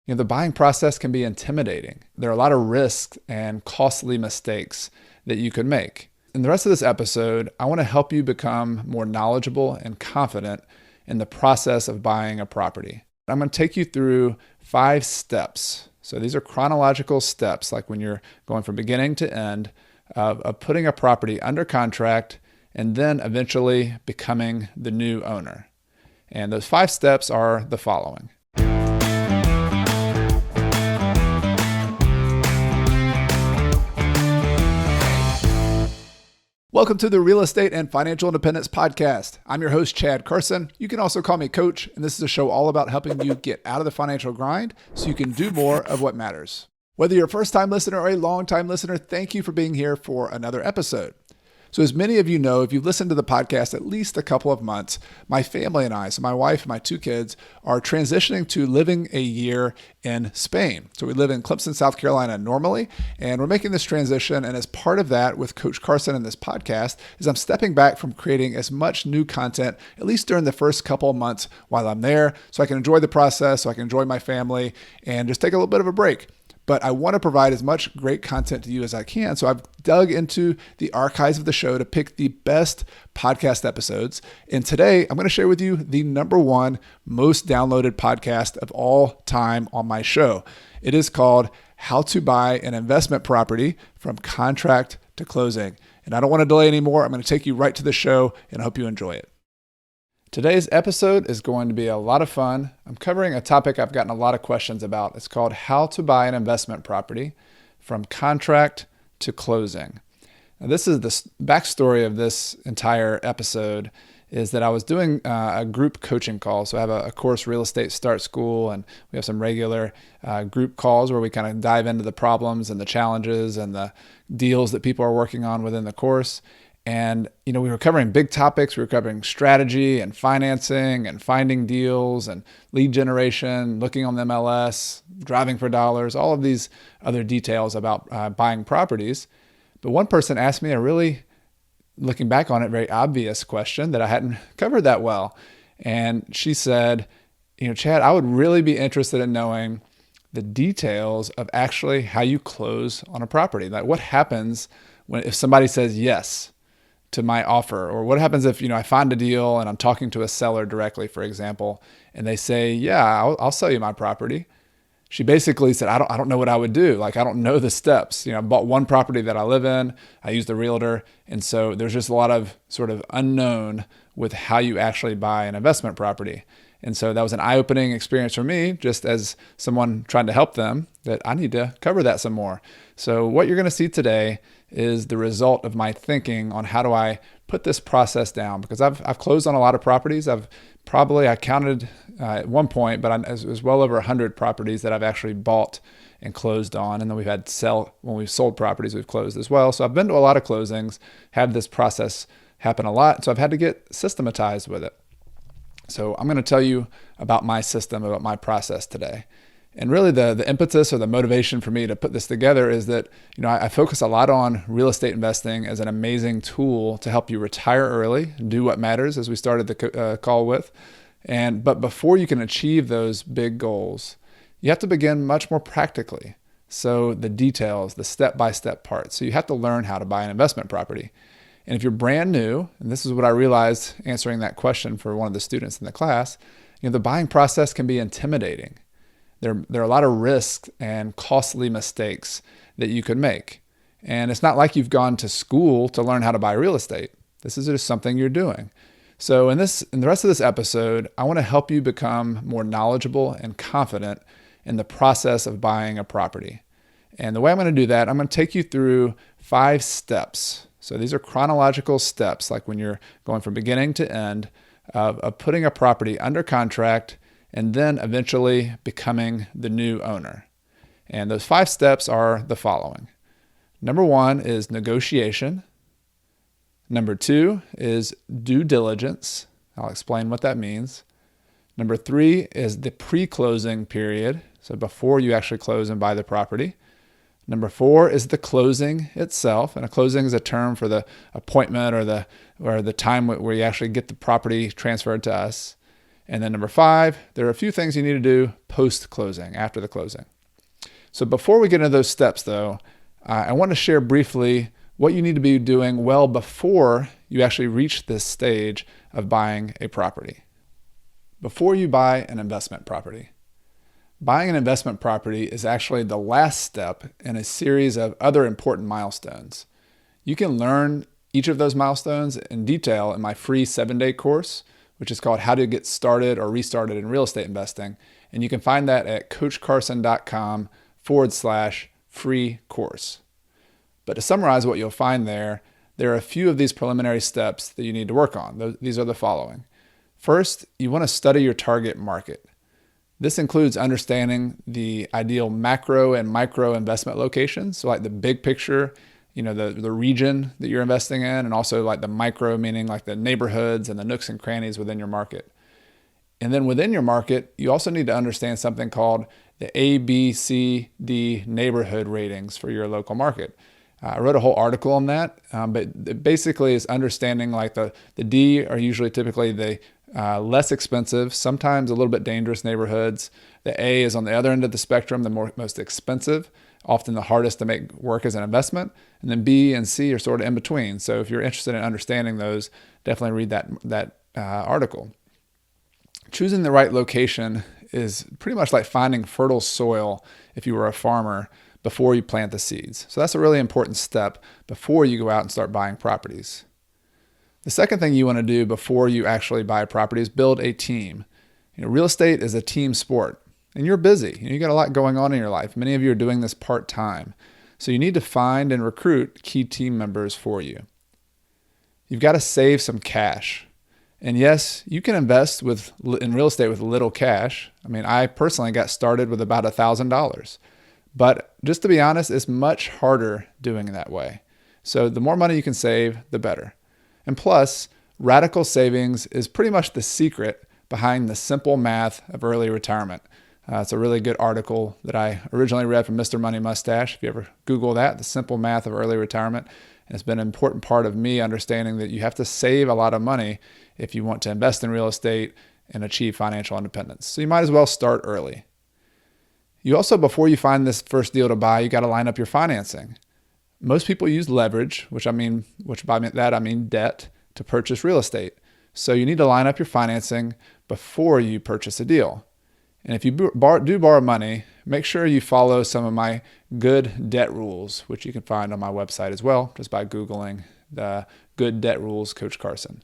The buying process can be intimidating. There are a lot of risks and costly mistakes that you could make. In the rest of this episode, I want to help you become more knowledgeable and confident in the process of buying a property. I'm going to take you through 5 steps. So these are chronological steps, like when you're going from beginning to end of putting a property under contract and then eventually becoming the new owner. And those 5 steps are the following. Welcome to the Real Estate and Financial Independence Podcast. I'm your host, Chad Carson. You can also call me Coach, and this is a show all about helping you get out of the financial grind so you can do more of what matters. Whether you're a first-time listener or a long-time listener, thank you for being here for another episode. So as many of you know, if you've listened to the podcast at least a couple of months, my family and I, so my wife and my 2 kids, are transitioning to living a year in Spain. So we live in Clemson, South Carolina normally, and we're making this transition. And as part of that with Coach Carson and this podcast is I'm stepping back from creating as much new content, at least during the first couple of months while I'm there, so I can enjoy the process, so I can enjoy my family and just take a little bit of a break. But I want to provide as much great content to you as I can. So I've dug into the archives of the show to pick the best podcast episodes. And today I'm going to share with you the #1 most downloaded podcast of all time on my show. It is called How to Buy an Investment Property from Contract to Closing. And I don't want to delay anymore. I'm going to take you right to the show and I hope you enjoy it. Today's episode is going to be a lot of fun. I'm covering a topic I've gotten a lot of questions about. It's called How to Buy an Investment Property from Contract to Closing. Now, this is the backstory of this entire episode is that I was doing a group coaching call. So I have a course, Real Estate Start School, and we have some regular group calls where we kind of dive into the problems and the challenges and the deals that people are working on within the course. And, we were covering big topics. We were covering strategy and financing and finding deals and lead generation, looking on the MLS, driving for dollars, all of these other details about buying properties. But one person asked me a really, looking back on it, very obvious question that I hadn't covered that well. And she said, Chad, I would really be interested in knowing the details of actually how you close on a property. Like what happens if somebody says yes to my offer, or what happens if, I find a deal and I'm talking to a seller directly, for example, and they say, yeah, I'll sell you my property. She basically said, I don't know what I would do. Like, I don't know the steps. I bought one property that I live in. I used a realtor. And so there's just a lot of sort of unknown with how you actually buy an investment property. And so that was an eye-opening experience for me, just as someone trying to help them, that I need to cover that some more. So what you're going to see today is the result of my thinking on how do I put this process down, because I've closed on a lot of properties. I counted at one point, but it was well over 100 properties that I've actually bought and closed on. And then we've had when we've sold properties, we've closed as well. So I've been to a lot of closings, had this process happen a lot. So I've had to get systematized with it. So I'm going to tell you about my system, about my process today. And really the impetus or the motivation for me to put this together is that, I focus a lot on real estate investing as an amazing tool to help you retire early, do what matters, as we started the call with. But before you can achieve those big goals, you have to begin much more practically. So the details, the step-by-step parts. So you have to learn how to buy an investment property. And if you're brand new, and this is what I realized answering that question for one of the students in the class, the buying process can be intimidating. There are a lot of risks and costly mistakes that you could make. And it's not like you've gone to school to learn how to buy real estate. This is just something you're doing. So in the rest of this episode, I want to help you become more knowledgeable and confident in the process of buying a property. And the way I'm going to do that, I'm going to take you through 5 steps. So these are chronological steps, like when you're going from beginning to end of putting a property under contract and then eventually becoming the new owner. And those 5 steps are the following. #1 is negotiation. #2 is due diligence. I'll explain what that means. #3 is the pre-closing period, so before you actually close and buy the property. #4 is the closing itself, and a closing is a term for the appointment or the time where you actually get the property transferred to us. And then number 5, there are a few things you need to do post-closing, after the closing. So before we get into those steps though, I want to share briefly what you need to be doing well before you actually reach this stage of buying a property. Before you buy an investment property. Buying an investment property is actually the last step in a series of other important milestones. You can learn each of those milestones in detail in my free 7-day course, which is called How to Get Started or Restarted in Real Estate Investing. And you can find that at coachcarson.com/free course. But to summarize what you'll find there are a few of these preliminary steps that you need to work on. These are the following. First, you want to study your target market. This includes understanding the ideal macro and micro investment locations. So like the big picture, the region that you're investing in, and also like the micro, meaning like the neighborhoods and the nooks and crannies within your market. And then within your market, you also need to understand something called the A, B, C, D neighborhood ratings for your local market. I wrote a whole article on that, but it basically is understanding like the D are usually typically the less expensive, sometimes a little bit dangerous neighborhoods. The A is on the other end of the spectrum, the most expensive, often the hardest to make work as an investment. And then B and C are sort of in between. So if you're interested in understanding those, definitely read that article. Choosing the right location is pretty much like finding fertile soil if you were a farmer before you plant the seeds. So that's a really important step before you go out and start buying properties. The second thing you want to do before you actually buy a property is build a team. Real estate is a team sport, and you're busy. You got a lot going on in your life. Many of you are doing this part-time. So you need to find and recruit key team members for you. You've got to save some cash. And yes, you can invest in real estate with little cash. I personally got started with about $1,000. But just to be honest, it's much harder doing it that way. So the more money you can save, the better. And plus, radical savings is pretty much the secret behind the simple math of early retirement. It's a really good article that I originally read from Mr. Money Mustache. If you ever Google that, the simple math of early retirement. And it's been an important part of me understanding that you have to save a lot of money if you want to invest in real estate and achieve financial independence. So you might as well start early. You also, before you find this first deal to buy, you got to line up your financing. Most people use leverage, which by that I mean debt, to purchase real estate. So you need to line up your financing before you purchase a deal. And if you do borrow money, make sure you follow some of my good debt rules, which you can find on my website as well, just by Googling the good debt rules, Coach Carson.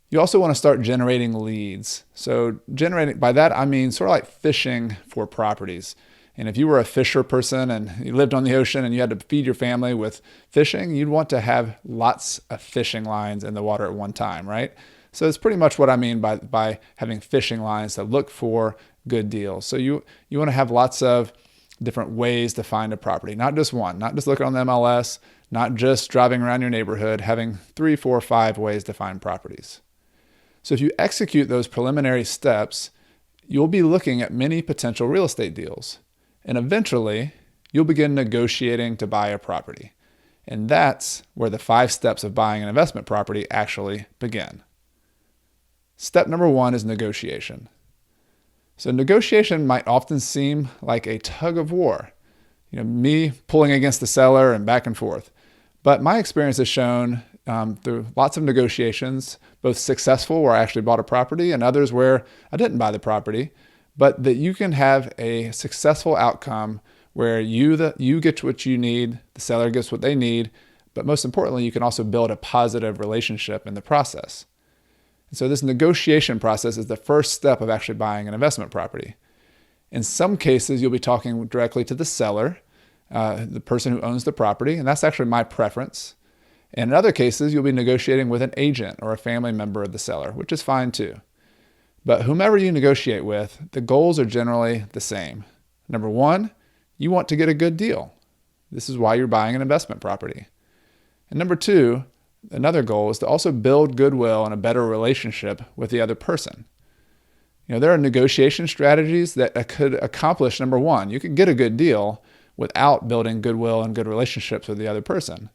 You also want to start generating leads. So generating, by that I mean sort of like fishing for properties. And if you were a fisher person and you lived on the ocean and you had to feed your family with fishing, you'd want to have lots of fishing lines in the water at one time, right? So it's pretty much what I mean by having fishing lines to look for good deals. So you want to have lots of different ways to find a property, not just one, not just looking on the MLS, not just driving around your neighborhood, having 3, 4, 5 ways to find properties. So if you execute those preliminary steps, you'll be looking at many potential real estate deals. And eventually, you'll begin negotiating to buy a property. And that's where the 5 steps of buying an investment property actually begin. Step number 1 is negotiation. So negotiation might often seem like a tug of war, me pulling against the seller and back and forth. But my experience has shown through lots of negotiations, both successful where I actually bought a property and others where I didn't buy the property, but that you can have a successful outcome where you get what you need, the seller gets what they need, but most importantly, you can also build a positive relationship in the process. And so this negotiation process is the first step of actually buying an investment property. In some cases, you'll be talking directly to the seller, the person who owns the property, and that's actually my preference. And in other cases, you'll be negotiating with an agent or a family member of the seller, which is fine too. But whomever you negotiate with, the goals are generally the same. Number 1, you want to get a good deal. This is why you're buying an investment property. And number 2, another goal is to also build goodwill and a better relationship with the other person. There are negotiation strategies that could accomplish number 1. You could get a good deal without building goodwill and good relationships with the other person.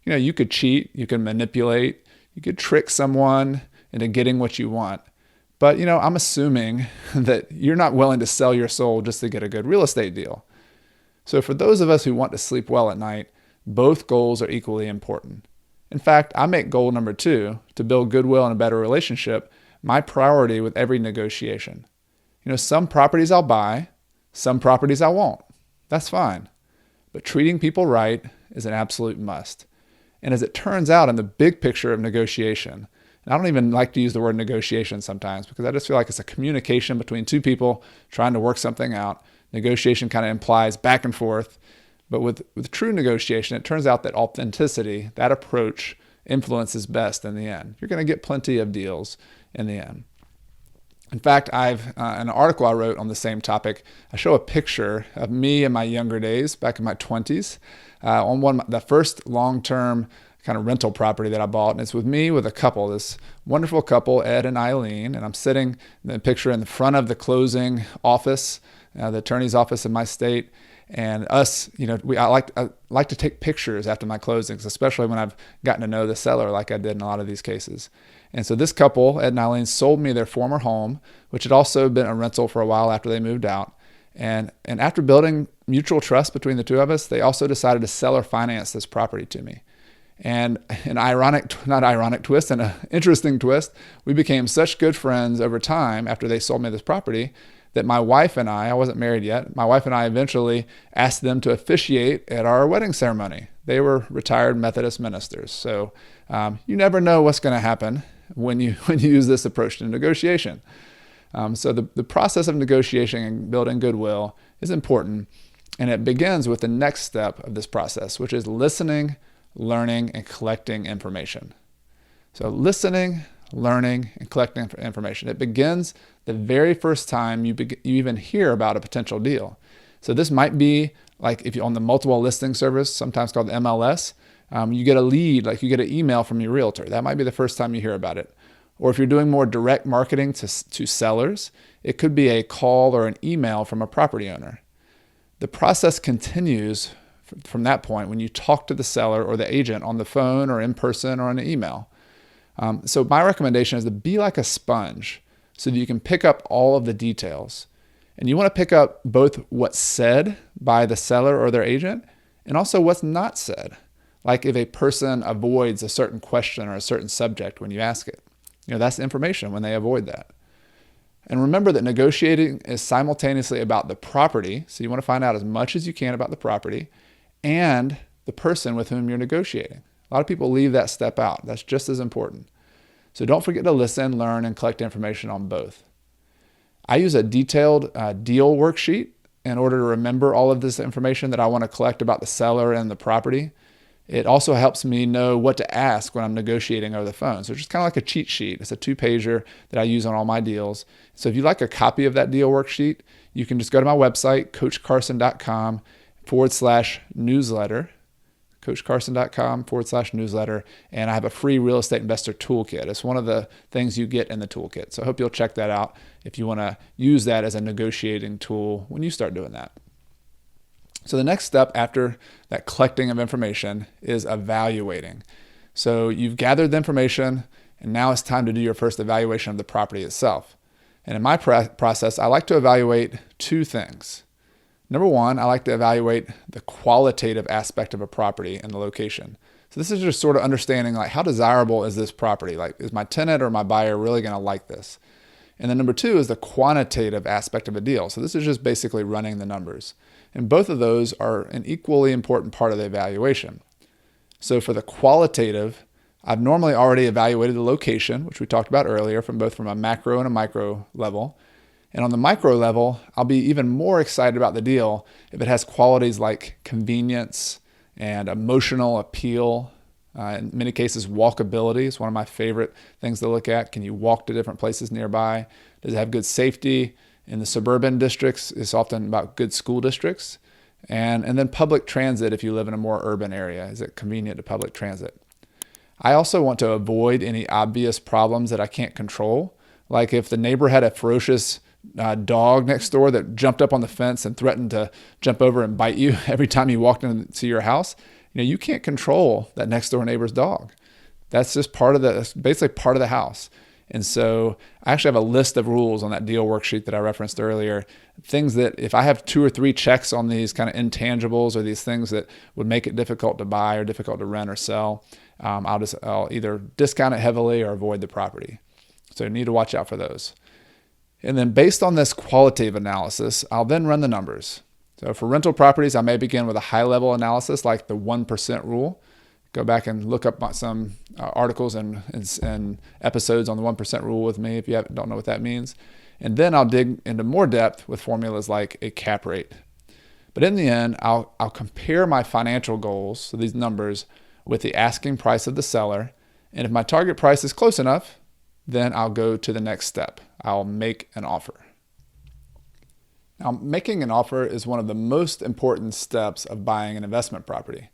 You could cheat, you could manipulate, you could trick someone into getting what you want. But, I'm assuming that you're not willing to sell your soul just to get a good real estate deal. So for those of us who want to sleep well at night, both goals are equally important. In fact, I make goal number 2, to build goodwill and a better relationship, my priority with every negotiation. Some properties I'll buy, some properties I won't. That's fine. But treating people right is an absolute must. And as it turns out in the big picture of negotiation, and I don't even like to use the word negotiation sometimes because I just feel like it's a communication between two people trying to work something out. Negotiation kind of implies back and forth. But with true negotiation, it turns out that authenticity, that approach, influences best in the end. You're going to get plenty of deals in the end. In fact, in an article I wrote on the same topic, I show a picture of me in my younger days, back in my 20s, on the first long-term kind of rental property that I bought. And it's with me with a couple, this wonderful couple, Ed and Eileen. And I'm sitting in the picture in the front of the closing office, the attorney's office in my state. And us, I like to take pictures after my closings, especially when I've gotten to know the seller like I did in a lot of these cases. And so this couple, Ed and Eileen, sold me their former home, which had also been a rental for a while after they moved out. And after building mutual trust between the two of us, they also decided to sell or finance this property to me. And an interesting twist, we became such good friends over time after they sold me this property that my wife and I wasn't married yet, my wife and I eventually asked them to officiate at our wedding ceremony. They were retired Methodist ministers. So you never know what's going to happen when you use this approach to negotiation. So the process of negotiation and building goodwill is important. And it begins with the next step of this process, which is listening, learning, and collecting information. So listening, learning, and collecting information. It begins the very first time you even hear about a potential deal. So this might be like if you're on the multiple listing service, sometimes called the MLS, you get a lead, like you get an email from your realtor. That might be the first time you hear about it. Or if you're doing more direct marketing to sellers, it could be a call or an email from a property owner. The process continues from that point when you talk to the seller or the agent on the phone or in person or on an email. So my recommendation is to be like a sponge so that you can pick up all of the details. And you want to pick up both what's said by the seller or their agent and also what's not said. Like if a person avoids a certain question or a certain subject when you ask it. That's information when they avoid that. And remember that negotiating is simultaneously about the property. So you want to find out as much as you can about the property and the person with whom you're negotiating. A lot of people leave that step out. That's just as important. So don't forget to listen, learn, and collect information on both. I use a detailed deal worksheet in order to remember all of this information that I want to collect about the seller and the property. It also helps me know what to ask when I'm negotiating over the phone. So it's just kind of like a cheat sheet. It's a 2-pager that I use on all my deals. So if you'd like a copy of that deal worksheet, you can just go to my website, coachcarson.com/newsletter. coachcarson.com/newsletter, and I have a free real estate investor toolkit. It's one of the things you get in the toolkit. So I hope you'll check that out if you want to use that as a negotiating tool when you start doing that. So the next step after that collecting of information is evaluating. So you've gathered the information, and now it's time to do your first evaluation of the property itself. And in my process, I like to evaluate 2 things. Number 1, I like to evaluate the qualitative aspect of a property and the location. So this is just sort of understanding like how desirable is this property? Like is my tenant or my buyer really going to like this? And then number 2 is the quantitative aspect of a deal. So this is just basically running the numbers. And both of those are an equally important part of the evaluation. So for the qualitative, I've normally already evaluated the location, which we talked about earlier, from a macro and a micro level. And on the micro level, I'll be even more excited about the deal if it has qualities like convenience and emotional appeal. In many cases, walkability is one of my favorite things to look at. Can you walk to different places nearby? Does it have good safety? In the suburban districts, it's often about good school districts. And then public transit if you live in a more urban area. Is it convenient to public transit? I also want to avoid any obvious problems that I can't control. Like if the neighbor had a ferocious dog next door that jumped up on the fence and threatened to jump over and bite you every time you walked into your house, you can't control that next door neighbor's dog. That's basically part of the house. And so I actually have a list of rules on that deal worksheet that I referenced earlier. Things that if I have 2 or 3 checks on these kind of intangibles or these things that would make it difficult to buy or difficult to rent or sell, I'll either discount it heavily or avoid the property. So you need to watch out for those. And then based on this qualitative analysis, I'll then run the numbers. So for rental properties, I may begin with a high-level analysis like the 1% rule. Go back and look up some articles and episodes on the 1% rule with me if you don't know what that means. And then I'll dig into more depth with formulas like a cap rate. But in the end, I'll compare my financial goals, so these numbers, with the asking price of the seller. And if my target price is close enough, then I'll go to the next step. I'll make an offer. Now, making an offer is one of the most important steps of buying an investment property.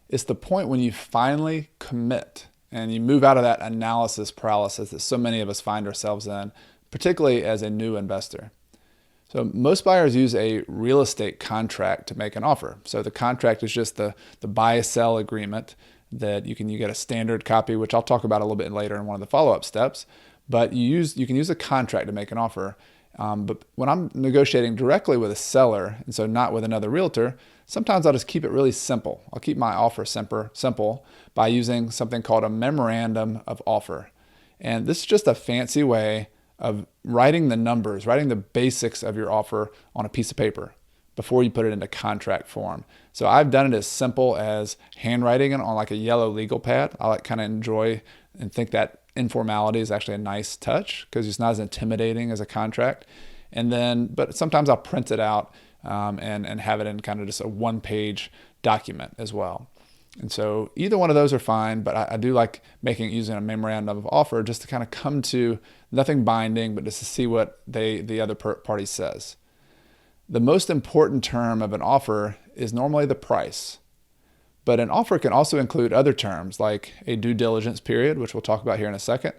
It's the point when you finally commit and you move out of that analysis paralysis that so many of us find ourselves in, particularly as a new investor. So most buyers use a real estate contract to make an offer. So the contract is just the buy-sell agreement that you get a standard copy, which I'll talk about a little bit later in one of the follow-up steps. But you can use a contract to make an offer. But when I'm negotiating directly with a seller, and so not with another realtor, sometimes I'll just keep it really simple. I'll keep my offer simple by using something called a memorandum of offer. And this is just a fancy way of writing the numbers, writing the basics of your offer on a piece of paper before you put it into contract form. So I've done it as simple as handwriting it on like a yellow legal pad. I kind of enjoy and think that informality is actually a nice touch because it's not as intimidating as a contract. But sometimes I'll print it out and have it in kind of just a one-page document as well. And so either one of those are fine, but I do like using a memorandum of offer just to kind of come to nothing binding, but just to see what the other party says. The most important term of an offer is normally the price. But an offer can also include other terms like a due diligence period, which we'll talk about here in a second,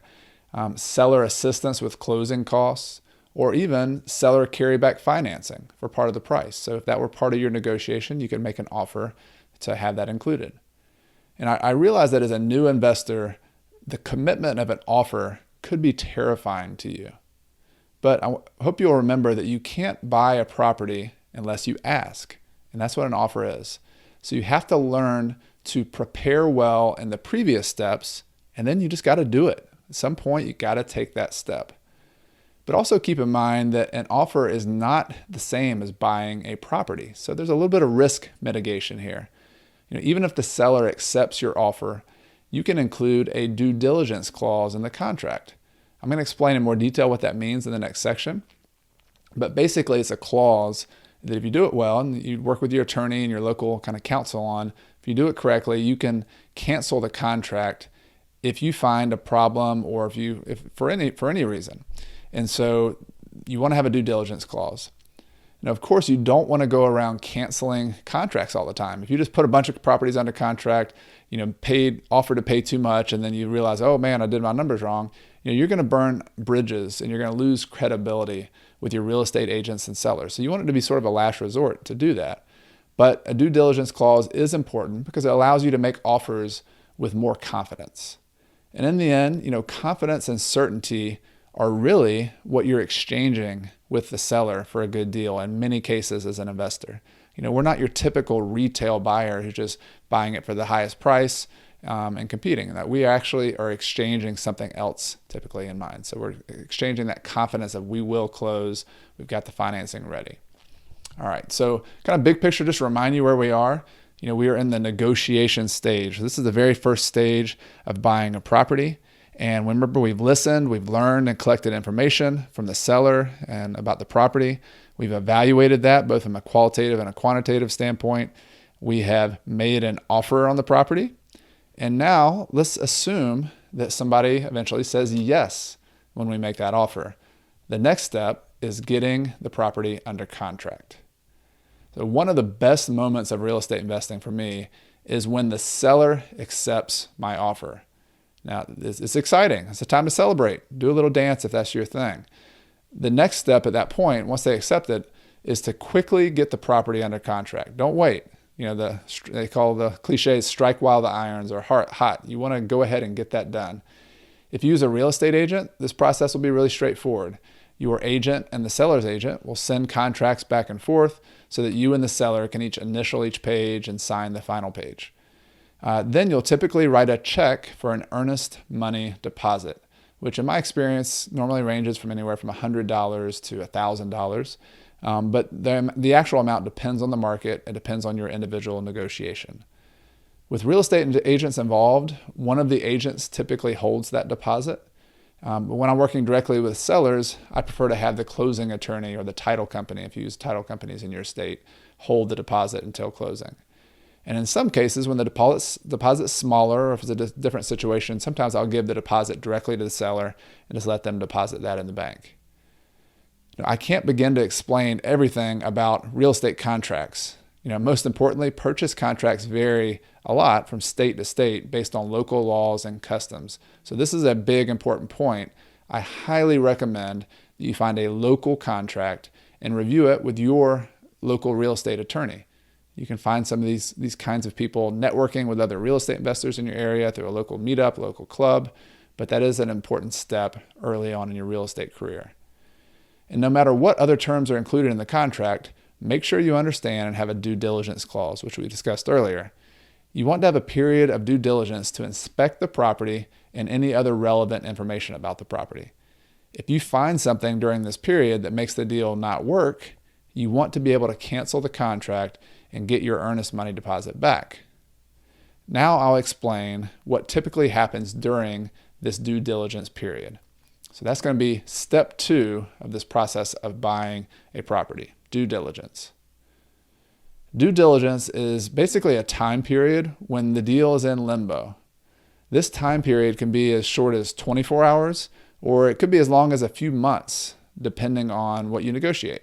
seller assistance with closing costs, or even seller carryback financing for part of the price. So if that were part of your negotiation, you could make an offer to have that included. And I realize that as a new investor, the commitment of an offer could be terrifying to you. But I hope you'll remember that you can't buy a property unless you ask. And that's what an offer is. So you have to learn to prepare well in the previous steps, and then you just got to do it. At some point, you got to take that step. But also keep in mind that an offer is not the same as buying a property. So there's a little bit of risk mitigation here. Even if the seller accepts your offer, you can include a due diligence clause in the contract. I'm going to explain in more detail what that means in the next section. But basically, it's a clause that if you do it well, and you work with your attorney and your local kind of counsel on, if you do it correctly, you can cancel the contract if you find a problem or if for any reason. And so you want to have a due diligence clause. Now, of course, you don't want to go around canceling contracts all the time. If you just put a bunch of properties under contract, offer to pay too much, and then you realize, oh man, I did my numbers wrong, you're going to burn bridges and you're going to lose credibility with your real estate agents and sellers. So you want it to be sort of a last resort to do that. But a due diligence clause is important because it allows you to make offers with more confidence. And in the end, confidence and certainty are really what you're exchanging with the seller for a good deal in many cases as an investor. We're not your typical retail buyer who's just buying it for the highest price and competing. That we actually are exchanging something else typically in mind. So we're exchanging that confidence that we will close. We've got the financing ready. All right, so kind of big picture, just to remind you where we are. We are in the negotiation stage. This is the very first stage of buying a property. And remember, we've listened, we've learned and collected information from the seller and about the property. We've evaluated that both from a qualitative and a quantitative standpoint. We have made an offer on the property. And now let's assume that somebody eventually says yes when we make that offer. The next step is getting the property under contract. So one of the best moments of real estate investing for me is when the seller accepts my offer. Now, it's exciting. It's a time to celebrate. Do a little dance if that's your thing. The next step at that point, once they accept it, is to quickly get the property under contract. Don't wait. They call the cliches strike while the irons are hot. You want to go ahead and get that done. If you use a real estate agent, this process will be really straightforward. Your agent and the seller's agent will send contracts back and forth so that you and the seller can each initial each page and sign the final page. Then you'll typically write a check for an earnest money deposit, which in my experience normally ranges from anywhere from $100 to $1,000. But the actual amount depends on the market. It depends on your individual negotiation. With real estate agents involved, one of the agents typically holds that deposit. But when I'm working directly with sellers, I prefer to have the closing attorney or the title company, if you use title companies in your state, hold the deposit until closing. And in some cases, when the deposit's smaller or if it's a different situation, sometimes I'll give the deposit directly to the seller and just let them deposit that in the bank. I can't begin to explain everything about real estate contracts. Most importantly, purchase contracts vary a lot from state to state based on local laws and customs. So this is a big important point. I highly recommend that you find a local contract and review it with your local real estate attorney. You can find some of these kinds of people networking with other real estate investors in your area through a local meetup, local club, but that is an important step early on in your real estate career. And no matter what other terms are included in the contract, make sure you understand and have a due diligence clause, which we discussed earlier. You want to have a period of due diligence to inspect the property and any other relevant information about the property. If you find something during this period that makes the deal not work, you want to be able to cancel the contract and get your earnest money deposit back. Now I'll explain what typically happens during this due diligence period. So that's going to be step 2 of this process of buying a property, due diligence. Due diligence is basically a time period when the deal is in limbo. This time period can be as short as 24 hours, or it could be as long as a few months, depending on what you negotiate.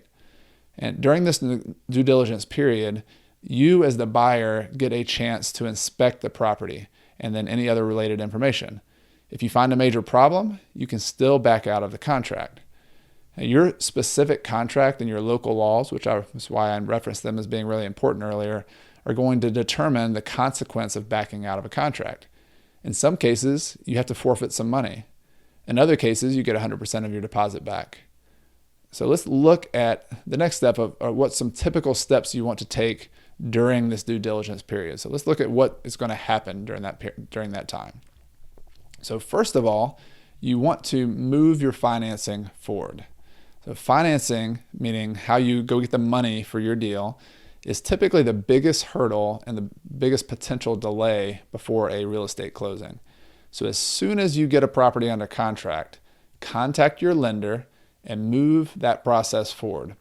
And during this due diligence period, you as the buyer get a chance to inspect the property and then any other related information. If you find a major problem, you can still back out of the contract. Now, your specific contract and your local laws, is why I referenced them as being really important earlier, are going to determine the consequence of backing out of a contract. In some cases, you have to forfeit some money. In other cases, you get 100% of your deposit back. So let's look at the next step of what some typical steps you want to take during this due diligence period. So let's look at what is going to happen during that time. So first of all, you want to move your financing forward. So financing, meaning how you go get the money for your deal, is typically the biggest hurdle and the biggest potential delay before a real estate closing. So as soon as you get a property under contract, contact your lender and move that process forward.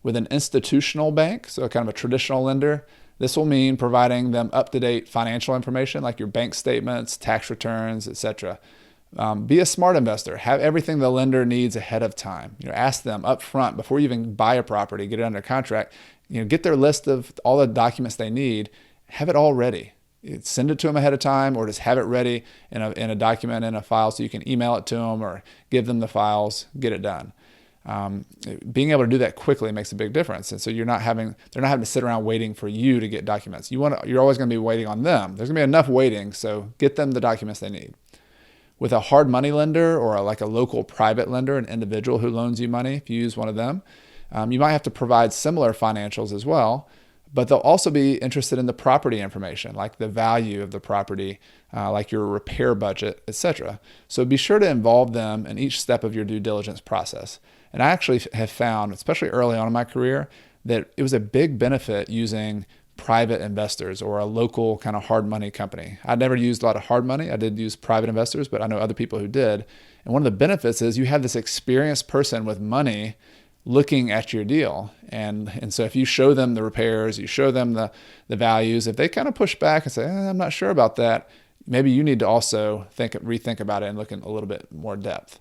With an institutional bank, so kind of a traditional lender, this will mean providing them up-to-date financial information like your bank statements, tax returns, etc. Be a smart investor. Have everything the lender needs ahead of time. Ask them up front before you even buy a property, get it under contract. Get their list of all the documents they need. Have it all ready. Send it to them ahead of time, or just have it ready in a document, in a file, so you can email it to them or give them the files. Get it done. Being able to do that quickly makes a big difference, and so they're not having to sit around waiting for you to get documents. You're always going to be waiting on them. There's going to be enough waiting, so get them the documents they need. With a hard money lender or like a local private lender, an individual who loans you money, if you use one of them, you might have to provide similar financials as well, but they'll also be interested in the property information, like the value of the property, like your repair budget, etc. So be sure to involve them in each step of your due diligence process. And I actually have found, especially early on in my career, that it was a big benefit using private investors or a local kind of hard money company. I never used a lot of hard money. I did use private investors, but I know other people who did. And one of the benefits is you have this experienced person with money looking at your deal. And so if you show them the repairs, you show them the values, if they kind of push back and say, I'm not sure about that, maybe you need to also rethink about it and look in a little bit more depth.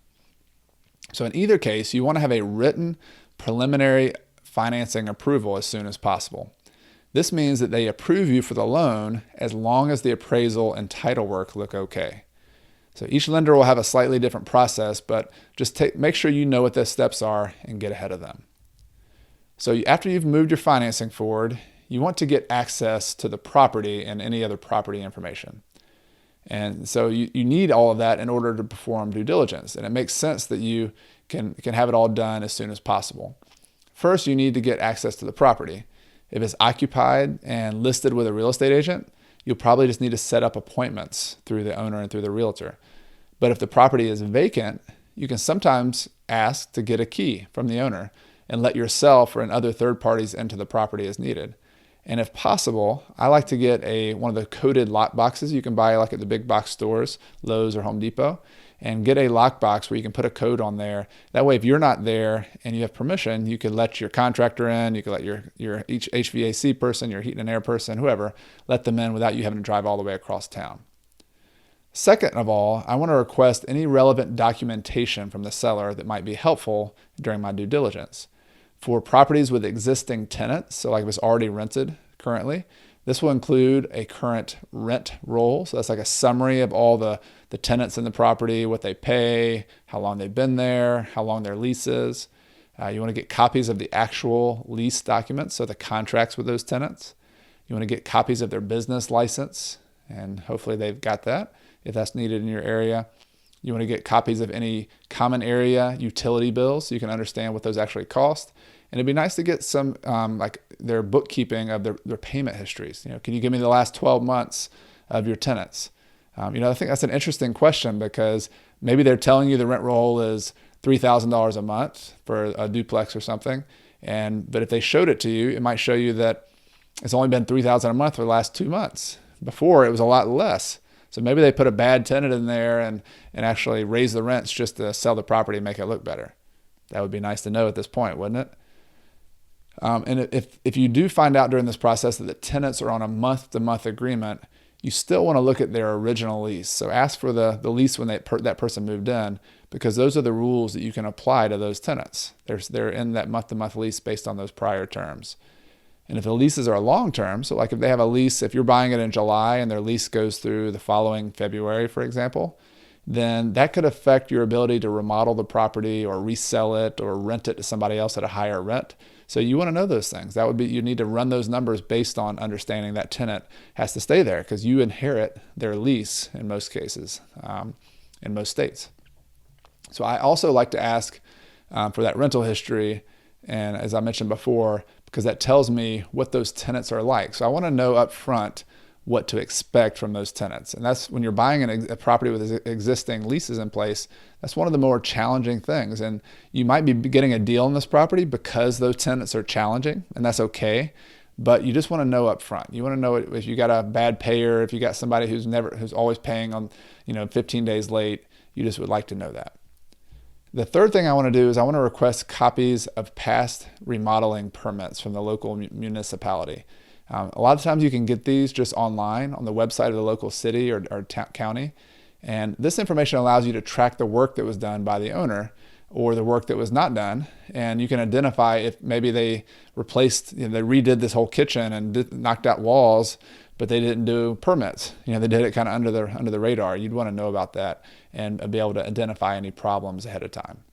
So in either case, you want to have a written preliminary financing approval as soon as possible. This means that they approve you for the loan as long as the appraisal and title work look okay. So each lender will have a slightly different process, but just make sure you know what the steps are and get ahead of them. So after you've moved your financing forward, you want to get access to the property and any other property information. And so you need all of that in order to perform due diligence. And it makes sense that you can have it all done as soon as possible. First, you need to get access to the property. If it's occupied and listed with a real estate agent, you'll probably just need to set up appointments through the owner and through the realtor. But if the property is vacant, you can sometimes ask to get a key from the owner and let yourself or other third parties into the property as needed. And if possible, I like to get one of the coded lock boxes you can buy like at the big box stores, Lowe's or Home Depot, and get a lock box where you can put a code on there. That way, if you're not there and you have permission, you could let your contractor in, you could let each HVAC person, your heat and air person, whoever, let them in without you having to drive all the way across town. Second of all, I want to request any relevant documentation from the seller that might be helpful during my due diligence. For properties with existing tenants, so like if it's already rented currently, this will include a current rent roll. So that's like a summary of all the tenants in the property, what they pay, how long they've been there, how long their lease is. You want to get copies of the actual lease documents, so the contracts with those tenants. You want to get copies of their business license, and hopefully they've got that if that's needed in your area. You want to get copies of any common area utility bills so you can understand what those actually cost. And it'd be nice to get some like their bookkeeping of their payment histories. Can you give me the last 12 months of your tenants? I think that's an interesting question because maybe they're telling you the rent roll is $3,000 a month for a duplex or something. But if they showed it to you, it might show you that it's only been $3,000 a month for the last 2 months. Before, it was a lot less. So maybe they put a bad tenant in there and actually raise the rents just to sell the property and make it look better. That would be nice to know at this point, wouldn't it? And if you do find out during this process that the tenants are on a month-to-month agreement, you still want to look at their original lease. So ask for the lease when that person moved in, because those are the rules that you can apply to those tenants. They're in that month-to-month lease based on those prior terms. And if the leases are long-term, so like if they have a lease, if you're buying it in July and their lease goes through the following February, for example, then that could affect your ability to remodel the property or resell it or rent it to somebody else at a higher rent. So you want to know those things. You need to run those numbers based on understanding that tenant has to stay there because you inherit their lease in most cases, in most states. So I also like to ask for that rental history, and as I mentioned before, because that tells me what those tenants are like. So I want to know up front what to expect from those tenants. And that's when you're buying a property with existing leases in place, that's one of the more challenging things. And you might be getting a deal on this property because those tenants are challenging, and that's okay. But you just want to know up front. You want to know if you got a bad payer, if you got somebody who's always paying on 15 days late, you just would like to know that. The third thing I want to do is I want to request copies of past remodeling permits from the local municipality. A lot of times you can get these just online on the website of the local city or county. And this information allows you to track the work that was done by the owner or the work that was not done. And you can identify if maybe they replaced, they redid this whole kitchen and knocked out walls, but they didn't do permits. They did it kind of under the radar. You'd want to know about that and be able to identify any problems ahead of time.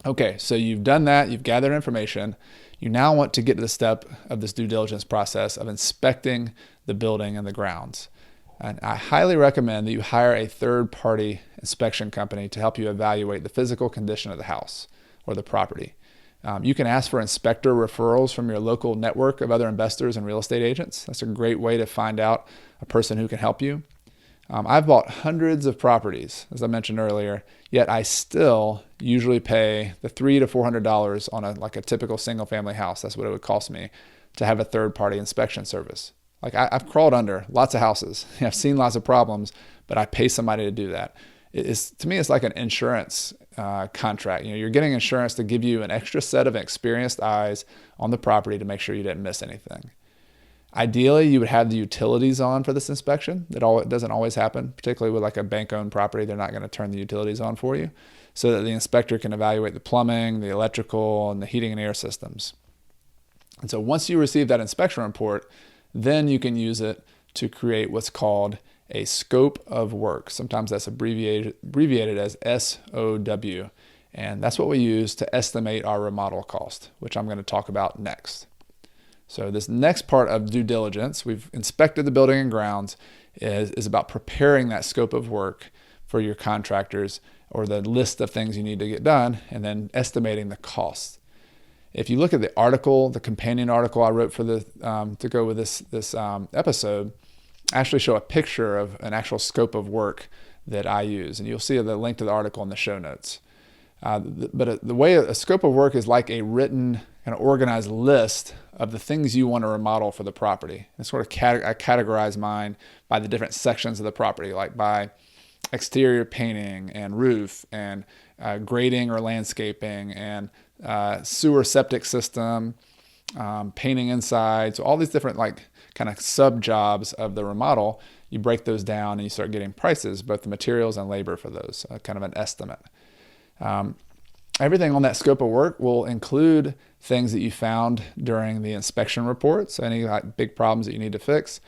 Okay, so you've done that, you've gathered information. You now want to get to the step of this due diligence process of inspecting the building and the grounds. And I highly recommend that you hire a third-party inspection company to help you evaluate the physical condition of the house or the property. You can ask for inspector referrals from your local network of other investors and real estate agents. That's a great way to find out a person who can help you. I've bought hundreds of properties, as I mentioned earlier, yet I still usually pay the $300 to $400 on a typical single-family house. That's what it would cost me to have a third-party inspection service. I've crawled under lots of houses. I've seen lots of problems, but I pay somebody to do that. To me, it's like an insurance contract. You're getting insurance to give you an extra set of experienced eyes on the property to make sure you didn't miss anything. Ideally, you would have the utilities on for this inspection. It doesn't always happen, particularly with a bank-owned property. They're not going to turn the utilities on for you so that the inspector can evaluate the plumbing, the electrical, and the heating and air systems. And so once you receive that inspection report, then you can use it to create what's called a scope of work. Sometimes that's abbreviated as SOW. And that's what we use to estimate our remodel cost, which I'm going to talk about next. So this next part of due diligence, we've inspected the building and grounds. is about preparing that scope of work for your contractors, or the list of things you need to get done, and then estimating the costs. If you look at the article, the companion article I wrote for the to go with this episode, I actually show a picture of an actual scope of work that I use, and you'll see the link to the article in the show notes. But the way a scope of work is like a written kind of organized list of the things you want to remodel for the property. And sort of I categorize mine by the different sections of the property, like by exterior painting and roof and grading or landscaping and sewer septic system, painting inside. So all these different like kind of sub jobs of the remodel, you break those down and you start getting prices, both the materials and labor for those, kind of an estimate. Everything on that scope of work will include things that you found during the inspection report. So any like big problems that you need to fix.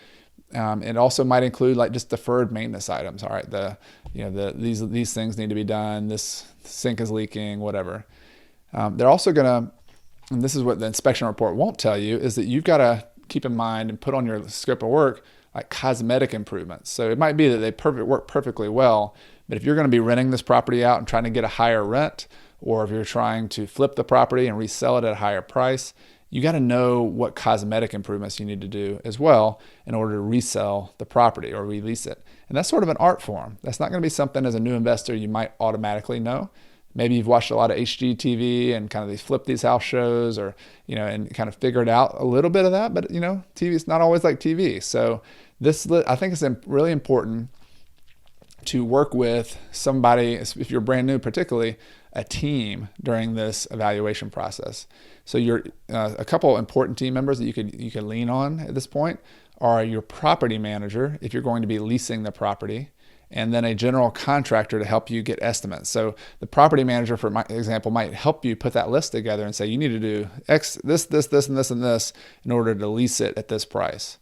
It also might include like just deferred maintenance items. All right, these things need to be done. This sink is leaking, whatever. They're also gonna, and this is what the inspection report won't tell you, is that you've got to keep in mind and put on your scope of work like cosmetic improvements. So it might be that they work perfectly well, but if you're going to be renting this property out and trying to get a higher rent, or if you're trying to flip the property and resell it at a higher price, you got to know what cosmetic improvements you need to do as well in order to resell the property or release it. And that's sort of an art form. That's not going to be something as a new investor you might automatically know. Maybe you've watched a lot of HGTV and kind of these flip these house shows, or, and kind of figured out a little bit of that, but TV is not always like TV. So I think it's really important to work with somebody, if you're brand new, particularly a team during this evaluation process. So you're a couple important team members that you could lean on at this point are your property manager, if you're going to be leasing the property, and then a general contractor to help you get estimates. So the property manager, for my example, might help you put that list together and say, you need to do X, this, and this, and this in order to lease it at this price.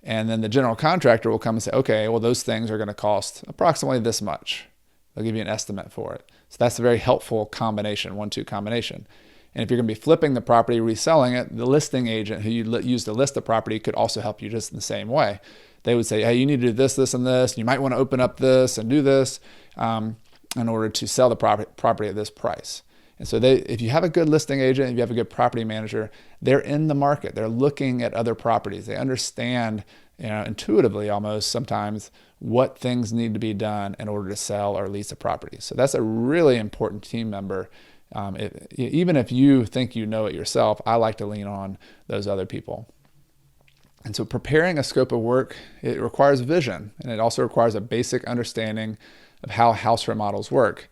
And then the general contractor will come and say, okay, well, those things are going to cost approximately this much. They'll give you an estimate for it. So that's a very helpful combination, 1-2 combination. And if you're going to be flipping the property, reselling it, the listing agent who you use to list the property could also help you just in the same way. They would say, hey, you need to do this, this, and this. You might want to open up this and do this in order to sell the property at this price. And so if you have a good listing agent, if you have a good property manager, they're in the market. They're looking at other properties. They understand, intuitively almost sometimes, what things need to be done in order to sell or lease a property. So that's a really important team member. Even if you think you know it yourself, I like to lean on those other people. And so preparing a scope of work, it requires vision, and it also requires a basic understanding of how house remodels work.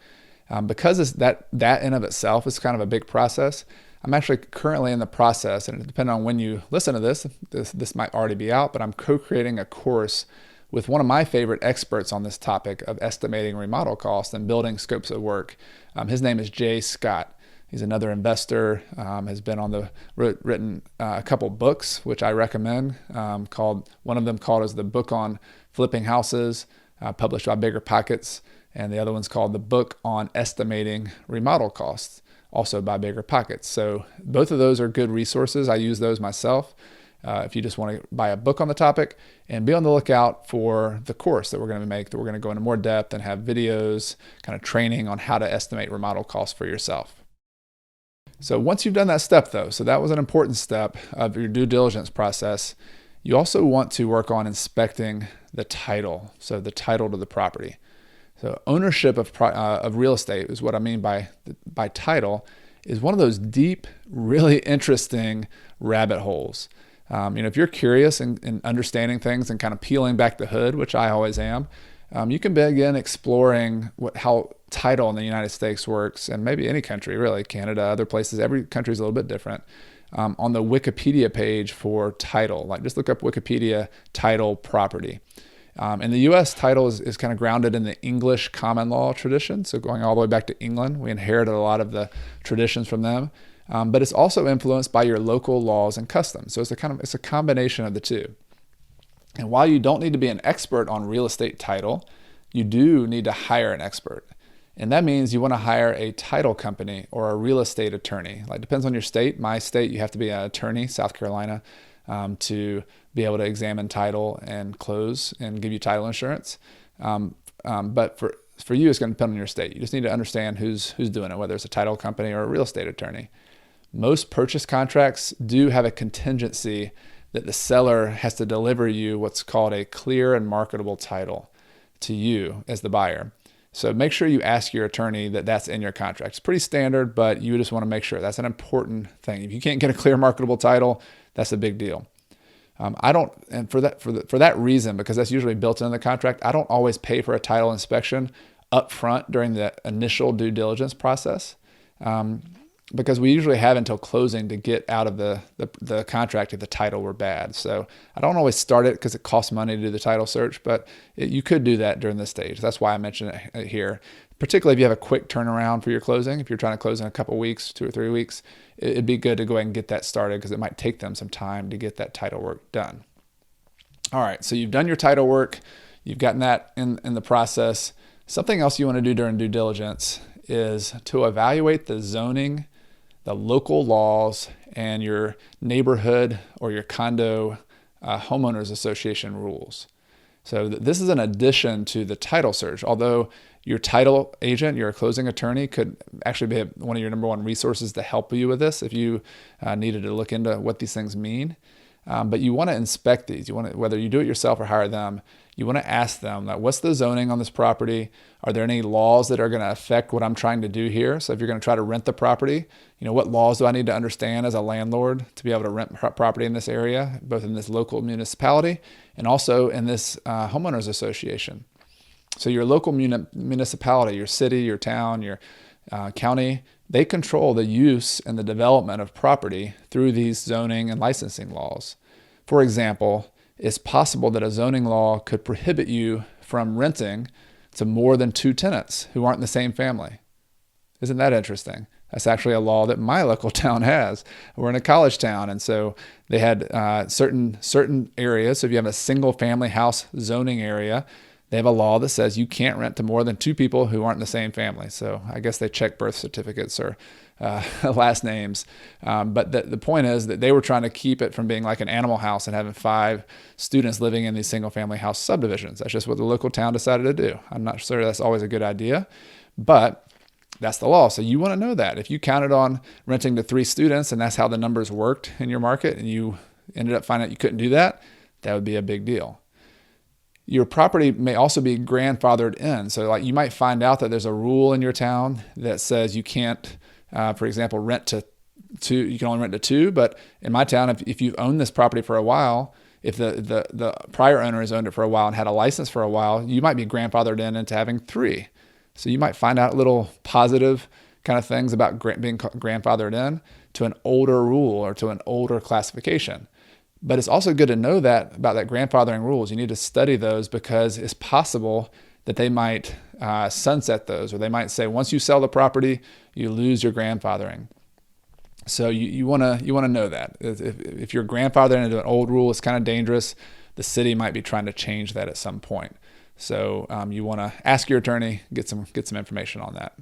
Because that in of itself is kind of a big process, I'm actually currently in the process, and depending on when you listen to this might already be out, but I'm co-creating a course with one of my favorite experts on this topic of estimating remodel costs and building scopes of work. His name is Jay Scott. He's another investor, has been written a couple books, which I recommend, one of them called as the book on flipping houses, published by Bigger Pockets, and the other one's called the book on estimating remodel costs, also by Bigger Pockets. So both of those are good resources. I use those myself. If you just want to buy a book on the topic, and be on the lookout for the course that we're going to make, that we're going to go into more depth and have videos, kind of training on how to estimate remodel costs for yourself. So once you've done that step though, so that was an important step of your due diligence process, you also want to work on inspecting the title. So the title to the property. So ownership of real estate is what I mean by title, is one of those deep, really interesting rabbit holes. If you're curious and understanding things and kind of peeling back the hood, which I always am, you can begin exploring how title in the United States works, and maybe any country, really, Canada, other places. Every country is a little bit different. On the Wikipedia page for title, like just look up Wikipedia title property. In the U.S., title is kind of grounded in the English common law tradition. So going all the way back to England, we inherited a lot of the traditions from them. But it's also influenced by your local laws and customs. So it's a combination of the two. And while you don't need to be an expert on real estate title, you do need to hire an expert. And that means you want to hire a title company or a real estate attorney. Like, depends on your state. My state, you have to be an attorney, South Carolina. to be able to examine title and close and give you title insurance. But for you, it's going to depend on your state. You just need to understand who's doing it, whether it's a title company or a real estate attorney. Most purchase contracts do have a contingency that the seller has to deliver you what's called a clear and marketable title to you as the buyer. So make sure you ask your attorney that that's in your contract. It's pretty standard, but you just want to make sure. That's an important thing. If you can't get a clear marketable title, that's a big deal. For that reason, because that's usually built into the contract, I don't always pay for a title inspection up front during the initial due diligence process. Because we usually have until closing to get out of the contract if the title were bad. So I don't always start it because it costs money to do the title search, but you could do that during this stage. That's why I mentioned it here. Particularly if you have a quick turnaround for your closing. If you're trying to close in a couple weeks, 2 or 3 weeks, it'd be good to go ahead and get that started because it might take them some time to get that title work done. All right, so you've done your title work. You've gotten that in the process. Something else you want to do during due diligence is to evaluate the zoning, the local laws, and your neighborhood or your condo homeowners association rules. So this is an addition to the title search. Although your title agent, your closing attorney, could actually be one of your number one resources to help you with this if you needed to look into what these things mean. But you want to inspect these. You want to, whether you do it yourself or hire them, you want to ask them that what's the zoning on this property? Are there any laws that are going to affect what I'm trying to do here? So if you're going to try to rent the property, what laws do I need to understand as a landlord to be able to rent property in this area, both in this local municipality and also in this homeowners association? So your local municipality, your city, your town, your county, they control the use and the development of property through these zoning and licensing laws. For example, it's possible that a zoning law could prohibit you from renting to more than 2 tenants who aren't in the same family. Isn't that interesting? That's actually a law that my local town has. We're in a college town, and so they had certain areas. So if you have a single family house zoning area, they have a law that says you can't rent to more than 2 people who aren't in the same family. So I guess they check birth certificates or last names. But the point is that they were trying to keep it from being like an animal house and having 5 students living in these single family house subdivisions. That's just what the local town decided to do. I'm not sure that's always a good idea, but that's the law. So you want to know that. If you counted on renting to 3 students and that's how the numbers worked in your market and you ended up finding out you couldn't do that, that would be a big deal. Your property may also be grandfathered in. So like you might find out that there's a rule in your town that says you can't, for example, rent to 2, you can only rent to 2. But in my town, if you've owned this property for a while, if the prior owner has owned it for a while and had a license for a while, you might be grandfathered in into having 3. So you might find out little positive kind of things about being grandfathered in to an older rule or to an older classification. But it's also good to know that about that grandfathering rules. You need to study those because it's possible that they might sunset those, or they might say once you sell the property, you lose your grandfathering. So you want to know that if you're grandfathered into an old rule, it's kind of dangerous. The city might be trying to change that at some point. So you want to ask your attorney, get some information on that.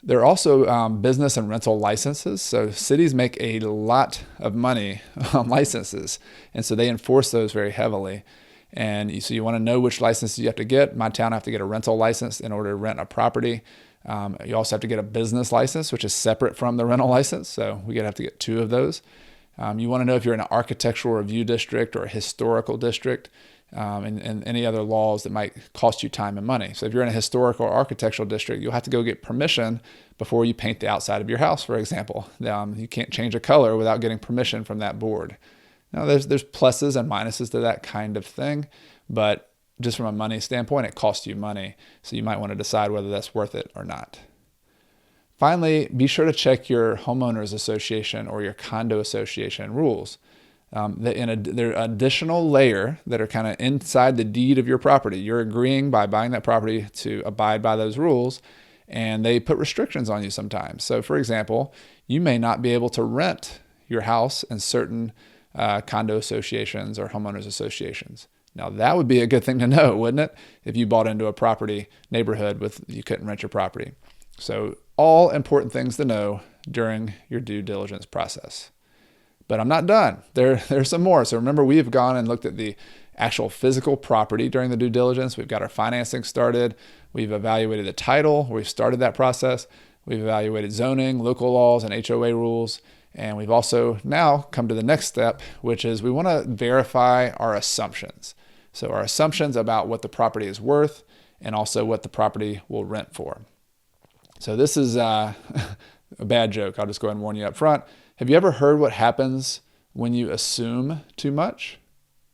There are also business and rental licenses. So cities make a lot of money on licenses, and so they enforce those very heavily. And so you want to know which licenses you have to get. My town, I have to get a rental license in order to rent a property. You also have to get a business license, which is separate from the rental license. So we have to get 2 of those. You want to know if you're in an architectural review district or a historical district. And any other laws that might cost you time and money. So if you're in a historical or architectural district, you'll have to go get permission before you paint the outside of your house, for example. You can't change a color without getting permission from that board. Now, there's pluses and minuses to that kind of thing, but just from a money standpoint, it costs you money. So you might want to decide whether that's worth it or not. Finally, be sure to check your homeowners association or your condo association rules. They're additional layer that are kind of inside the deed of your property. You're agreeing by buying that property to abide by those rules, and they put restrictions on you sometimes. So for example, you may not be able to rent your house in certain condo associations or homeowners associations. Now that would be a good thing to know, wouldn't it? If you bought into a property neighborhood you couldn't rent your property. So all important things to know during your due diligence process. But I'm not done. There's some more. So remember, we have gone and looked at the actual physical property during the due diligence. We've got our financing started. We've evaluated the title. We've started that process. We've evaluated zoning, local laws, and HOA rules. And we've also now come to the next step, which is we want to verify our assumptions. So our assumptions about what the property is worth and also what the property will rent for. So this is a bad joke. I'll just go ahead and warn you up front. Have you ever heard what happens when you assume too much?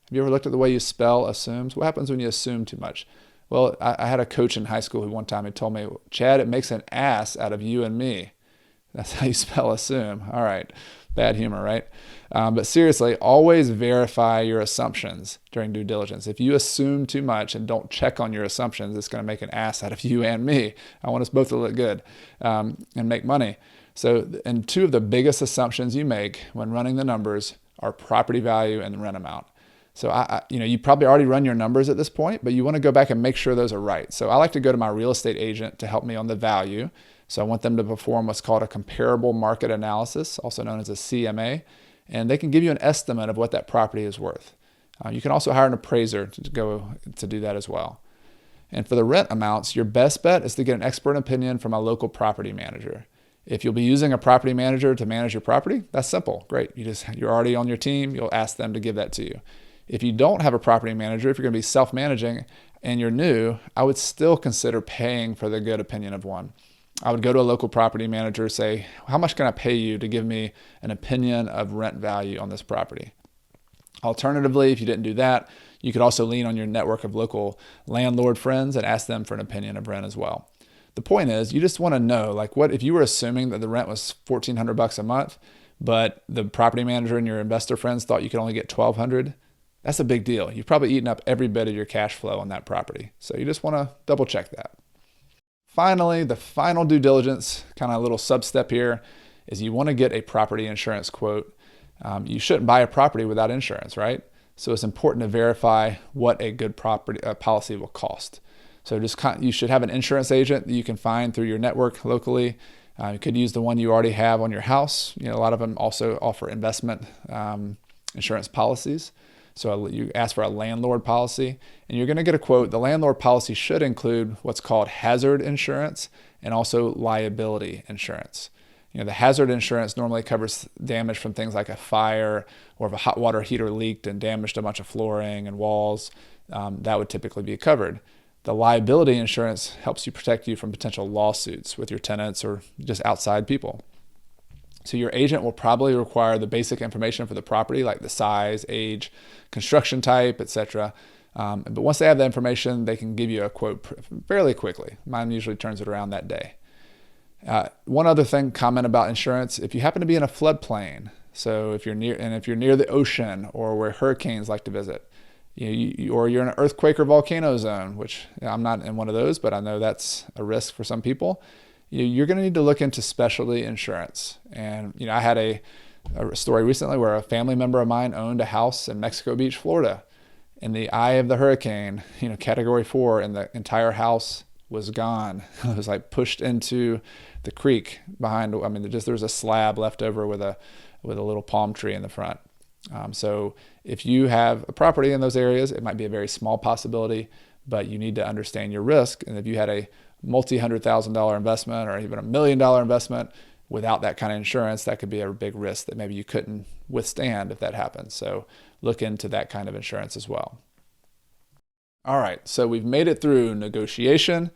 Have you ever looked at the way you spell assumes? What happens when you assume too much? Well, I had a coach in high school who one time had told me, Chad, it makes an ass out of you and me. That's how you spell assume. All right. Bad humor, right? But seriously, always verify your assumptions during due diligence. If you assume too much and don't check on your assumptions, it's going to make an ass out of you and me. I want us both to look good and make money. So, and two of the biggest assumptions you make when running the numbers are property value and the rent amount. So, you probably already run your numbers at this point, but you want to go back and make sure those are right. So I like to go to my real estate agent to help me on the value. So I want them to perform what's called a comparable market analysis, also known as a CMA, and they can give you an estimate of what that property is worth. You can also hire an appraiser to do that as well. And for the rent amounts, your best bet is to get an expert opinion from a local property manager. If you'll be using a property manager to manage your property, that's simple. Great. You're already on your team. You'll ask them to give that to you. If you don't have a property manager, if you're going to be self-managing and you're new, I would still consider paying for the good opinion of one. I would go to a local property manager, say, how much can I pay you to give me an opinion of rent value on this property? Alternatively, if you didn't do that, you could also lean on your network of local landlord friends and ask them for an opinion of rent as well. The point is, you just want to know, like, what if you were assuming that the rent was $1,400 a month, but the property manager and your investor friends thought you could only get $1,200? That's a big deal. You've probably eaten up every bit of your cash flow on that property. So you just want to double check that. Finally, the final due diligence, kind of a little sub-step here, is you want to get a property insurance quote. You shouldn't buy a property without insurance, right? So it's important to verify what a good property policy will cost. So you should have an insurance agent that you can find through your network locally. You could use the one you already have on your house. A lot of them also offer investment insurance policies. So you ask for a landlord policy and you're going to get a quote. The landlord policy should include what's called hazard insurance and also liability insurance. The hazard insurance normally covers damage from things like a fire or if a hot water heater leaked and damaged a bunch of flooring and walls. That would typically be covered. The liability insurance helps you protect you from potential lawsuits with your tenants or just outside people. So your agent will probably require the basic information for the property, like the size, age, construction type, etc. But once they have that information, they can give you a quote fairly quickly. Mine usually turns it around that day. One other comment about insurance: if you happen to be in a floodplain, so if you're near the ocean or where hurricanes like to visit, or you're in an earthquake or volcano zone, which I'm not in one of those, but I know that's a risk for some people. You're going to need to look into specialty insurance. And I had a story recently where a family member of mine owned a house in Mexico Beach, Florida. In the eye of the hurricane, category 4, and the entire house was gone. It was like pushed into the creek behind. There's a slab left over with a little palm tree in the front. So if you have a property in those areas, it might be a very small possibility, but you need to understand your risk. And if you had a multi-$100,000 investment or even $1 million investment without that kind of insurance, that could be a big risk that maybe you couldn't withstand if that happens. So look into that kind of insurance as well. All right, so we've made it through negotiation,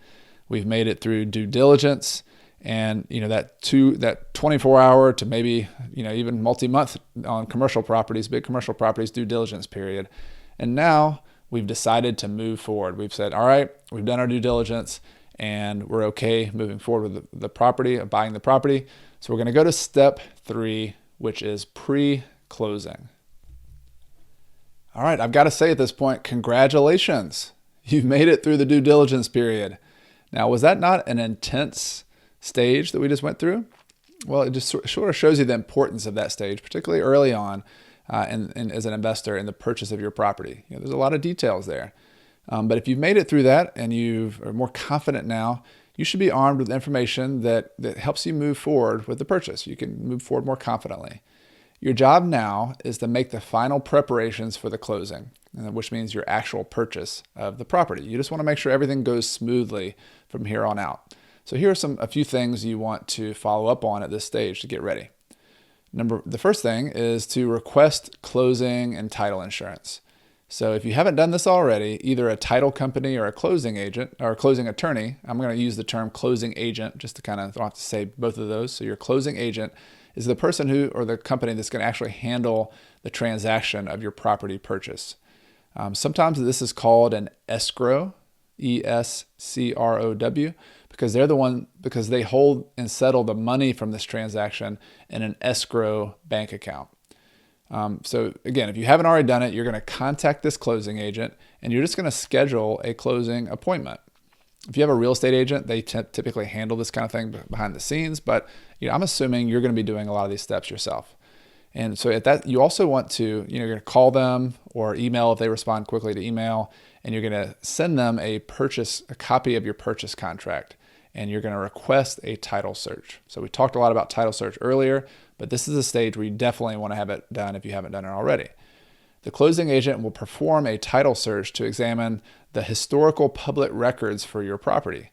we've made it through due diligence, and that 24-hour to maybe even multi-month on commercial properties, big commercial properties, due diligence period. And now we've decided to move forward. We've said, all right, we've done our due diligence and we're okay moving forward with the property, buying the property. So we're going to go to step 3, which is pre-closing. All right, I've got to say at this point, congratulations. You've made it through the due diligence period. Now, was that not an intense stage that we just went through? Well, it just sort of shows you the importance of that stage, particularly early on and as an investor in the purchase of your property. There's a lot of details there. But if you've made it through that and you are more confident now, you should be armed with information that helps you move forward with the purchase. You can move forward more confidently. Your job now is to make the final preparations for the closing, which means your actual purchase of the property. You just want to make sure everything goes smoothly from here on out. So here are a few things you want to follow up on at this stage to get ready. The first thing is to request closing and title insurance. So if you haven't done this already, either a title company or a closing agent or a closing attorney, I'm going to use the term closing agent just to don't have to say both of those. So your closing agent is the person or the company that's going to actually handle the transaction of your property purchase. Sometimes this is called an escrow, ESCROW, because they hold and settle the money from this transaction in an escrow bank account. So again, if you haven't already done it, you're going to contact this closing agent and you're just going to schedule a closing appointment. If you have a real estate agent, they typically handle this kind of thing behind the scenes, but I'm assuming you're going to be doing a lot of these steps yourself. And so at that, you also want to, you're going to call them or email if they respond quickly to email, and you're going to send them a copy of your purchase contract, and you're going to request a title search. So we talked a lot about title search earlier, but this is a stage where you definitely want to have it done if you haven't done it already. The closing agent will perform a title search to examine the historical public records for your property.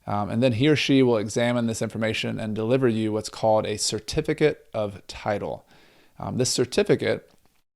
And then he or she will examine this information and deliver you what's called a certificate of title. This certificate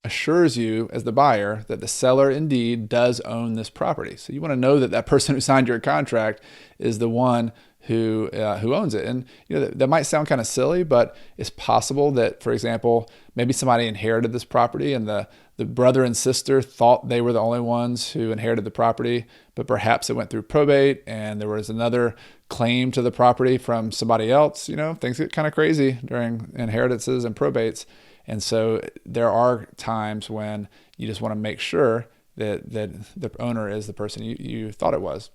assures you as the buyer that the seller indeed does own this property. So you want to know that that person who signed your contract is the one who owns it. And that might sound kind of silly, but it's possible that, for example, maybe somebody inherited this property and the brother and sister thought they were the only ones who inherited the property, but perhaps it went through probate and there was another claim to the property from somebody else. Things get kind of crazy during inheritances and probates. And so there are times when you just want to make sure that the owner is the person you thought it was.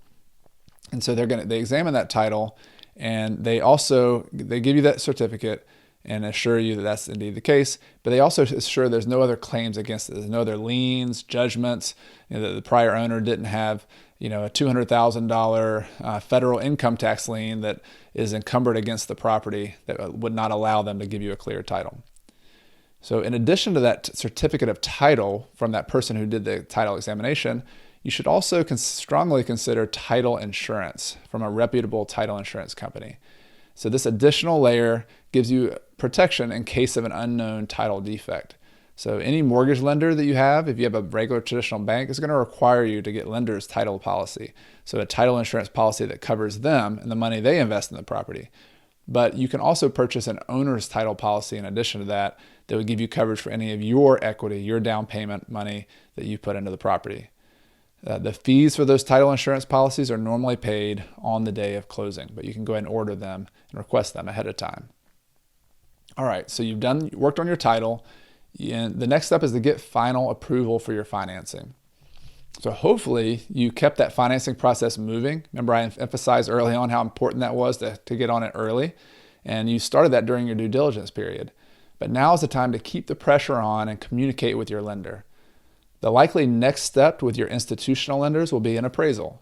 And so they examine that title, and they give you that certificate and assure you that that's indeed the case. But they also assure there's no other claims against it. There's no other liens, judgments, that the prior owner didn't have a $200,000 federal income tax lien that is encumbered against the property that would not allow them to give you a clear title. So in addition to that certificate of title from that person who did the title examination, you should also strongly consider title insurance from a reputable title insurance company. So this additional layer gives you protection in case of an unknown title defect. So any mortgage lender that you have, if you have a regular traditional bank, is going to require you to get lender's title policy. So a title insurance policy that covers them and the money they invest in the property. But you can also purchase an owner's title policy in addition to that would give you coverage for any of your equity, your down payment money that you put into the property. The fees for those title insurance policies are normally paid on the day of closing, but you can go ahead and order them and request them ahead of time. All right, so you've worked on your title, and the next step is to get final approval for your financing. So hopefully you kept that financing process moving. Remember, I emphasized early on how important that was to get on it early, and you started that during your due diligence period. But now is the time to keep the pressure on and communicate with your lender. The likely next step with your institutional lenders will be an appraisal.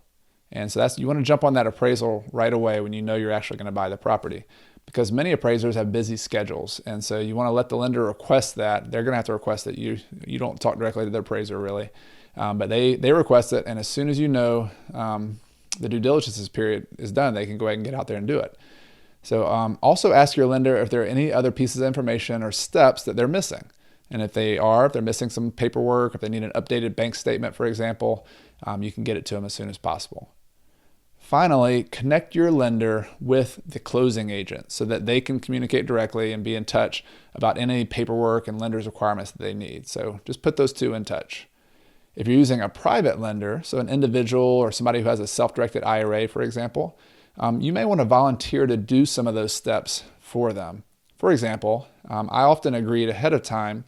And so you want to jump on that appraisal right away when you know you're actually going to buy the property, because many appraisers have busy schedules. And so you want to let the lender request that. They're going to have to request that you don't talk directly to the appraiser really, but they request it. And as soon as the due diligence period is done, they can go ahead and get out there and do it. So also ask your lender if there are any other pieces of information or steps that they're missing. And if they're missing some paperwork, if they need an updated bank statement, for example, you can get it to them as soon as possible. Finally, connect your lender with the closing agent so that they can communicate directly and be in touch about any paperwork and lender's requirements that they need. So just put those two in touch. If you're using a private lender, so an individual or somebody who has a self-directed IRA, for example, you may want to volunteer to do some of those steps for them. For example, I'll often agree ahead of time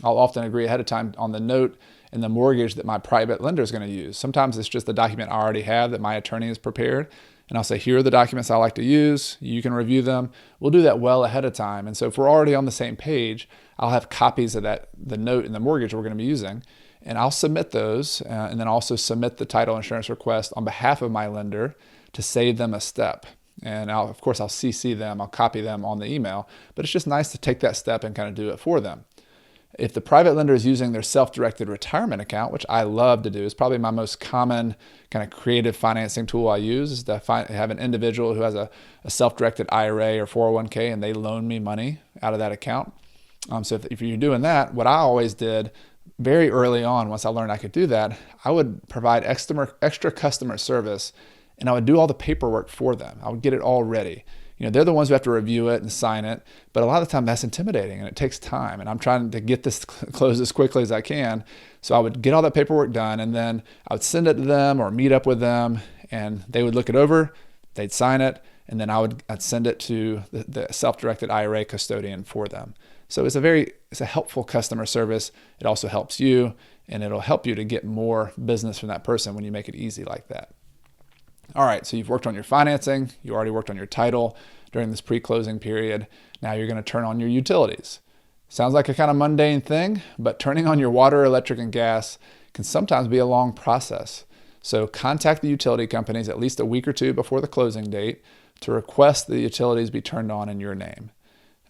on the note and the mortgage that my private lender is going to use. Sometimes it's just the document I already have that my attorney has prepared. And I'll say, here are the documents I like to use. You can review them. We'll do that well ahead of time. And so if we're already on the same page, I'll have copies of the note and the mortgage we're going to be using. And I'll submit those and then also submit the title insurance request on behalf of my lender to save them a step. And of course, I'll CC them, I'll copy them on the email, but it's just nice to take that step and kind of do it for them. If the private lender is using their self-directed retirement account, which I love to do, is probably my most common kind of creative financing tool I use, is to have an individual who has a self-directed IRA or 401k and they loan me money out of that account. So if you're doing that, what I always did very early on, once I learned I could do that, I would provide extra customer service and I would do all the paperwork for them. I would get it all ready. They're the ones who have to review it and sign it, but a lot of the time that's intimidating and it takes time. And I'm trying to get this closed as quickly as I can. So I would get all that paperwork done and then I would send it to them or meet up with them and they would look it over, they'd sign it, and then I'd send it to the self-directed IRA custodian for them. So it's a helpful customer service. It also helps you and it'll help you to get more business from that person when you make it easy like that. All right, so you've worked on your financing, you already worked on your title during this pre-closing period. Now you're going to turn on your utilities. Sounds like a kind of mundane thing, but turning on your water, electric, and gas can sometimes be a long process. So contact the utility companies at least a week or two before the closing date to request the utilities be turned on in your name.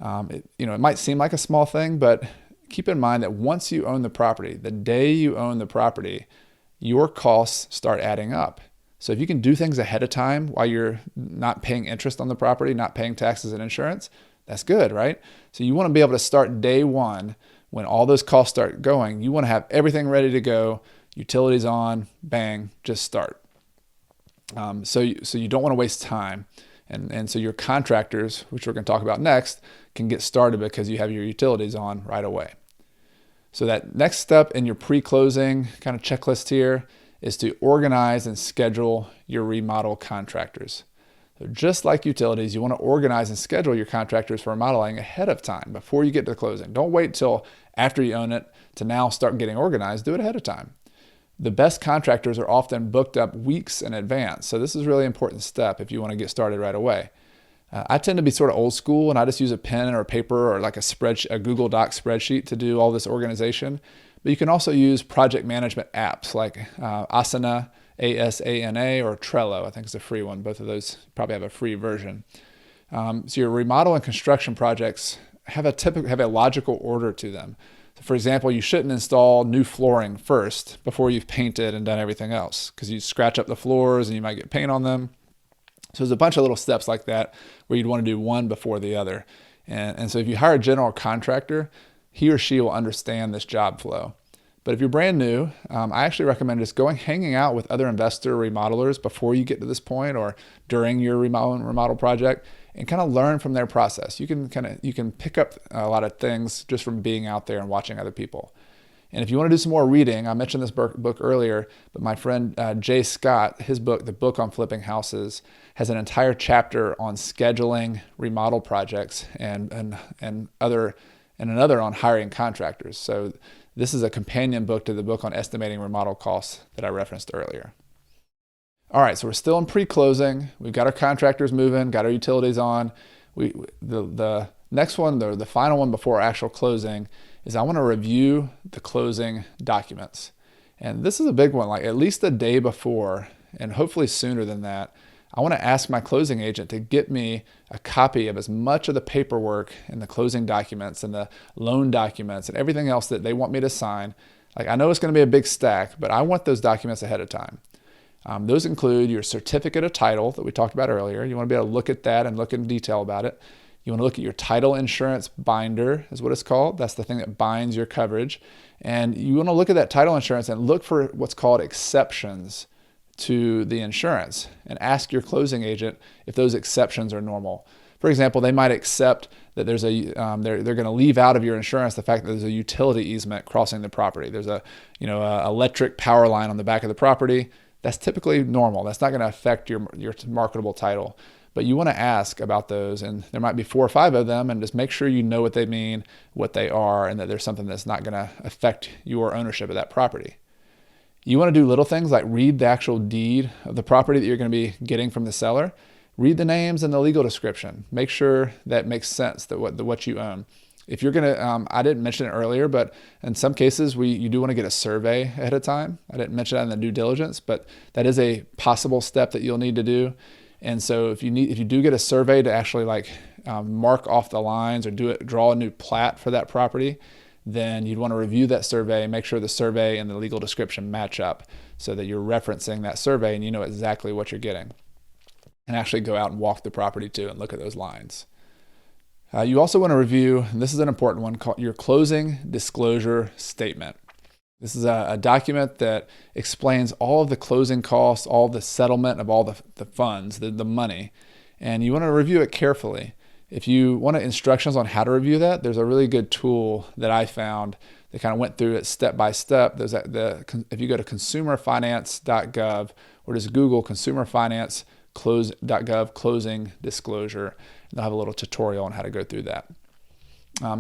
It might seem like a small thing, but keep in mind that once you own the property, the day you own the property, your costs start adding up. So if you can do things ahead of time while you're not paying interest on the property, not paying taxes and insurance, that's good, right? So you want to be able to start day one when all those costs start going. You want to have everything ready to go, utilities on, bang, just start. So you don't want to waste time. And so your contractors, which we're going to talk about next, can get started because you have your utilities on right away. So that next step in your pre-closing kind of checklist here is to organize and schedule your remodel contractors. So just like utilities, you want to organize and schedule your contractors for remodeling ahead of time before you get to the closing. Don't wait till after you own it to now start getting organized. Do it ahead of time. The best contractors are often booked up weeks in advance. So this is a really important step if you want to get started right away. I tend to be sort of old school and I just use a pen or a paper or like a Google Doc spreadsheet to do all this organization. But you can also use project management apps like Asana, ASANA, or Trello. I think it's a free one. Both of those probably have a free version. So your remodel and construction projects have a logical order to them. So for example, you shouldn't install new flooring first before you've painted and done everything else because you scratch up the floors and you might get paint on them. So there's a bunch of little steps like that where you'd want to do one before the other. And so if you hire a general contractor, he or she will understand this job flow. But if you're brand new, I actually recommend just hanging out with other investor remodelers before you get to this point or during your remodel project and kind of learn from their process. You can pick up a lot of things just from being out there and watching other people. And if you want to do some more reading, I mentioned this book earlier, but my friend Jay Scott, his book, The Book on Flipping Houses, has an entire chapter on scheduling remodel projects and another on hiring contractors. So this is a companion book to the book on estimating remodel costs that I referenced earlier. All right, so we're still in pre-closing. We've got our contractors moving, got our utilities on. The next one, the final one before actual closing, is I want to review the closing documents. And this is a big one, like at least the day before, and hopefully sooner than that, I want to ask my closing agent to get me a copy of as much of the paperwork and the closing documents and the loan documents and everything else that they want me to sign. Like I know it's going to be a big stack, but I want those documents ahead of time. Those include your certificate of title that we talked about earlier. You want to be able to look at that and look in detail about it. You want to look at your title insurance binder is what it's called. That's the thing that binds your coverage. And you want to look at that title insurance and look for what's called exceptions to the insurance and ask your closing agent if those exceptions are normal. For example, they might accept that there's they're going to leave out of your insurance the fact that there's a utility easement crossing the property. There's a electric power line on the back of the property. That's typically normal. That's not going to affect your marketable title. But you want to ask about those, and there might be 4 or 5 of them, and just make sure you know what they mean, what they are, and that there's something that's not going to affect your ownership of that property. You want to do little things like read the actual deed of the property that you're going to be getting from the seller. Read the names and the legal description. Make sure that makes sense, that what you own. If you're going to, I didn't mention it earlier, but in some cases you do want to get a survey ahead of time. I didn't mention that in the due diligence, but that is a possible step that you'll need to do. And so if you do get a survey to actually mark off the lines or draw a new plat for that property, then you'd want to review that survey, make sure the survey and the legal description match up so that you're referencing that survey and you know exactly what you're getting. And actually go out and walk the property too and look at those lines. You also want to review, and this is an important one, called your closing disclosure statement. This is a document that explains all of the closing costs, all of the settlement of all the funds, the money, and you want to review it carefully. If you want instructions on how to review that, there's a really good tool that I found that kind of went through it step by step. If you go to consumerfinance.gov or just Google consumerfinance.gov closing disclosure, they'll have a little tutorial on how to go through that.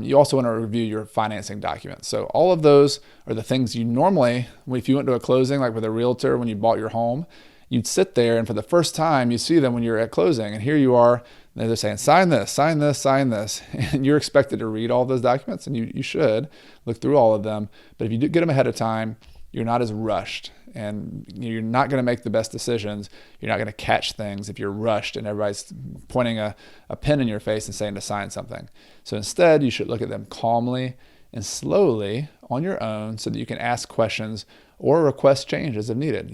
You also want to review your financing documents. So all of those are the things you normally, if you went to a closing, like with a realtor when you bought your home, you'd sit there and for the first time you see them when you're at closing. And here you are, and they're saying, sign this, sign this, sign this. And you're expected to read all those documents, and you should look through all of them. But if you do get them ahead of time, you're not as rushed, and you're not going to make the best decisions. You're not going to catch things if you're rushed and everybody's pointing a pen in your face and saying to sign something. So instead, you should look at them calmly and slowly on your own so that you can ask questions or request changes if needed.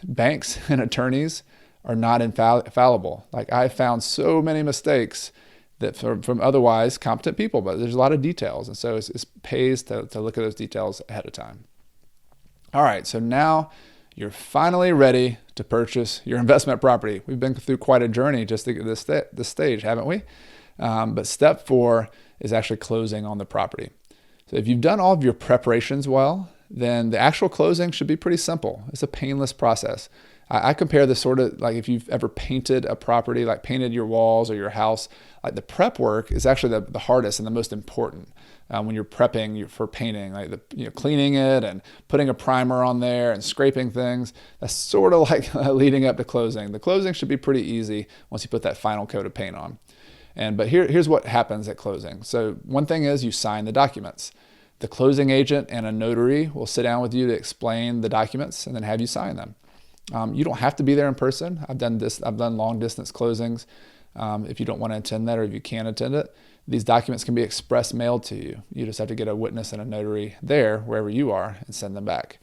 Banks and attorneys are not infallible. Like, I've found so many mistakes that from otherwise competent people, but there's a lot of details. And so it pays to look at those details ahead of time. All right, so now you're finally ready to purchase your investment property. We've been through quite a journey just to get to this stage, haven't we? But step 4 is actually closing on the property. So if you've done all of your preparations well, then the actual closing should be pretty simple. It's a painless process. I compare this sort of like if you've ever painted a property, like painted your walls or your house, like the prep work is actually the hardest and the most important. When you're prepping for painting, like cleaning it and putting a primer on there and scraping things, that's sort of like leading up to closing. The closing should be pretty easy once you put that final coat of paint on. But here's what happens at closing. So one thing is you sign the documents. The closing agent and a notary will sit down with you to explain the documents and then have you sign them. You don't have to be there in person. I've done long distance closings. If you don't want to attend that or if you can't attend it, these documents can be express mailed to you. You just have to get a witness and a notary there wherever you are and send them back.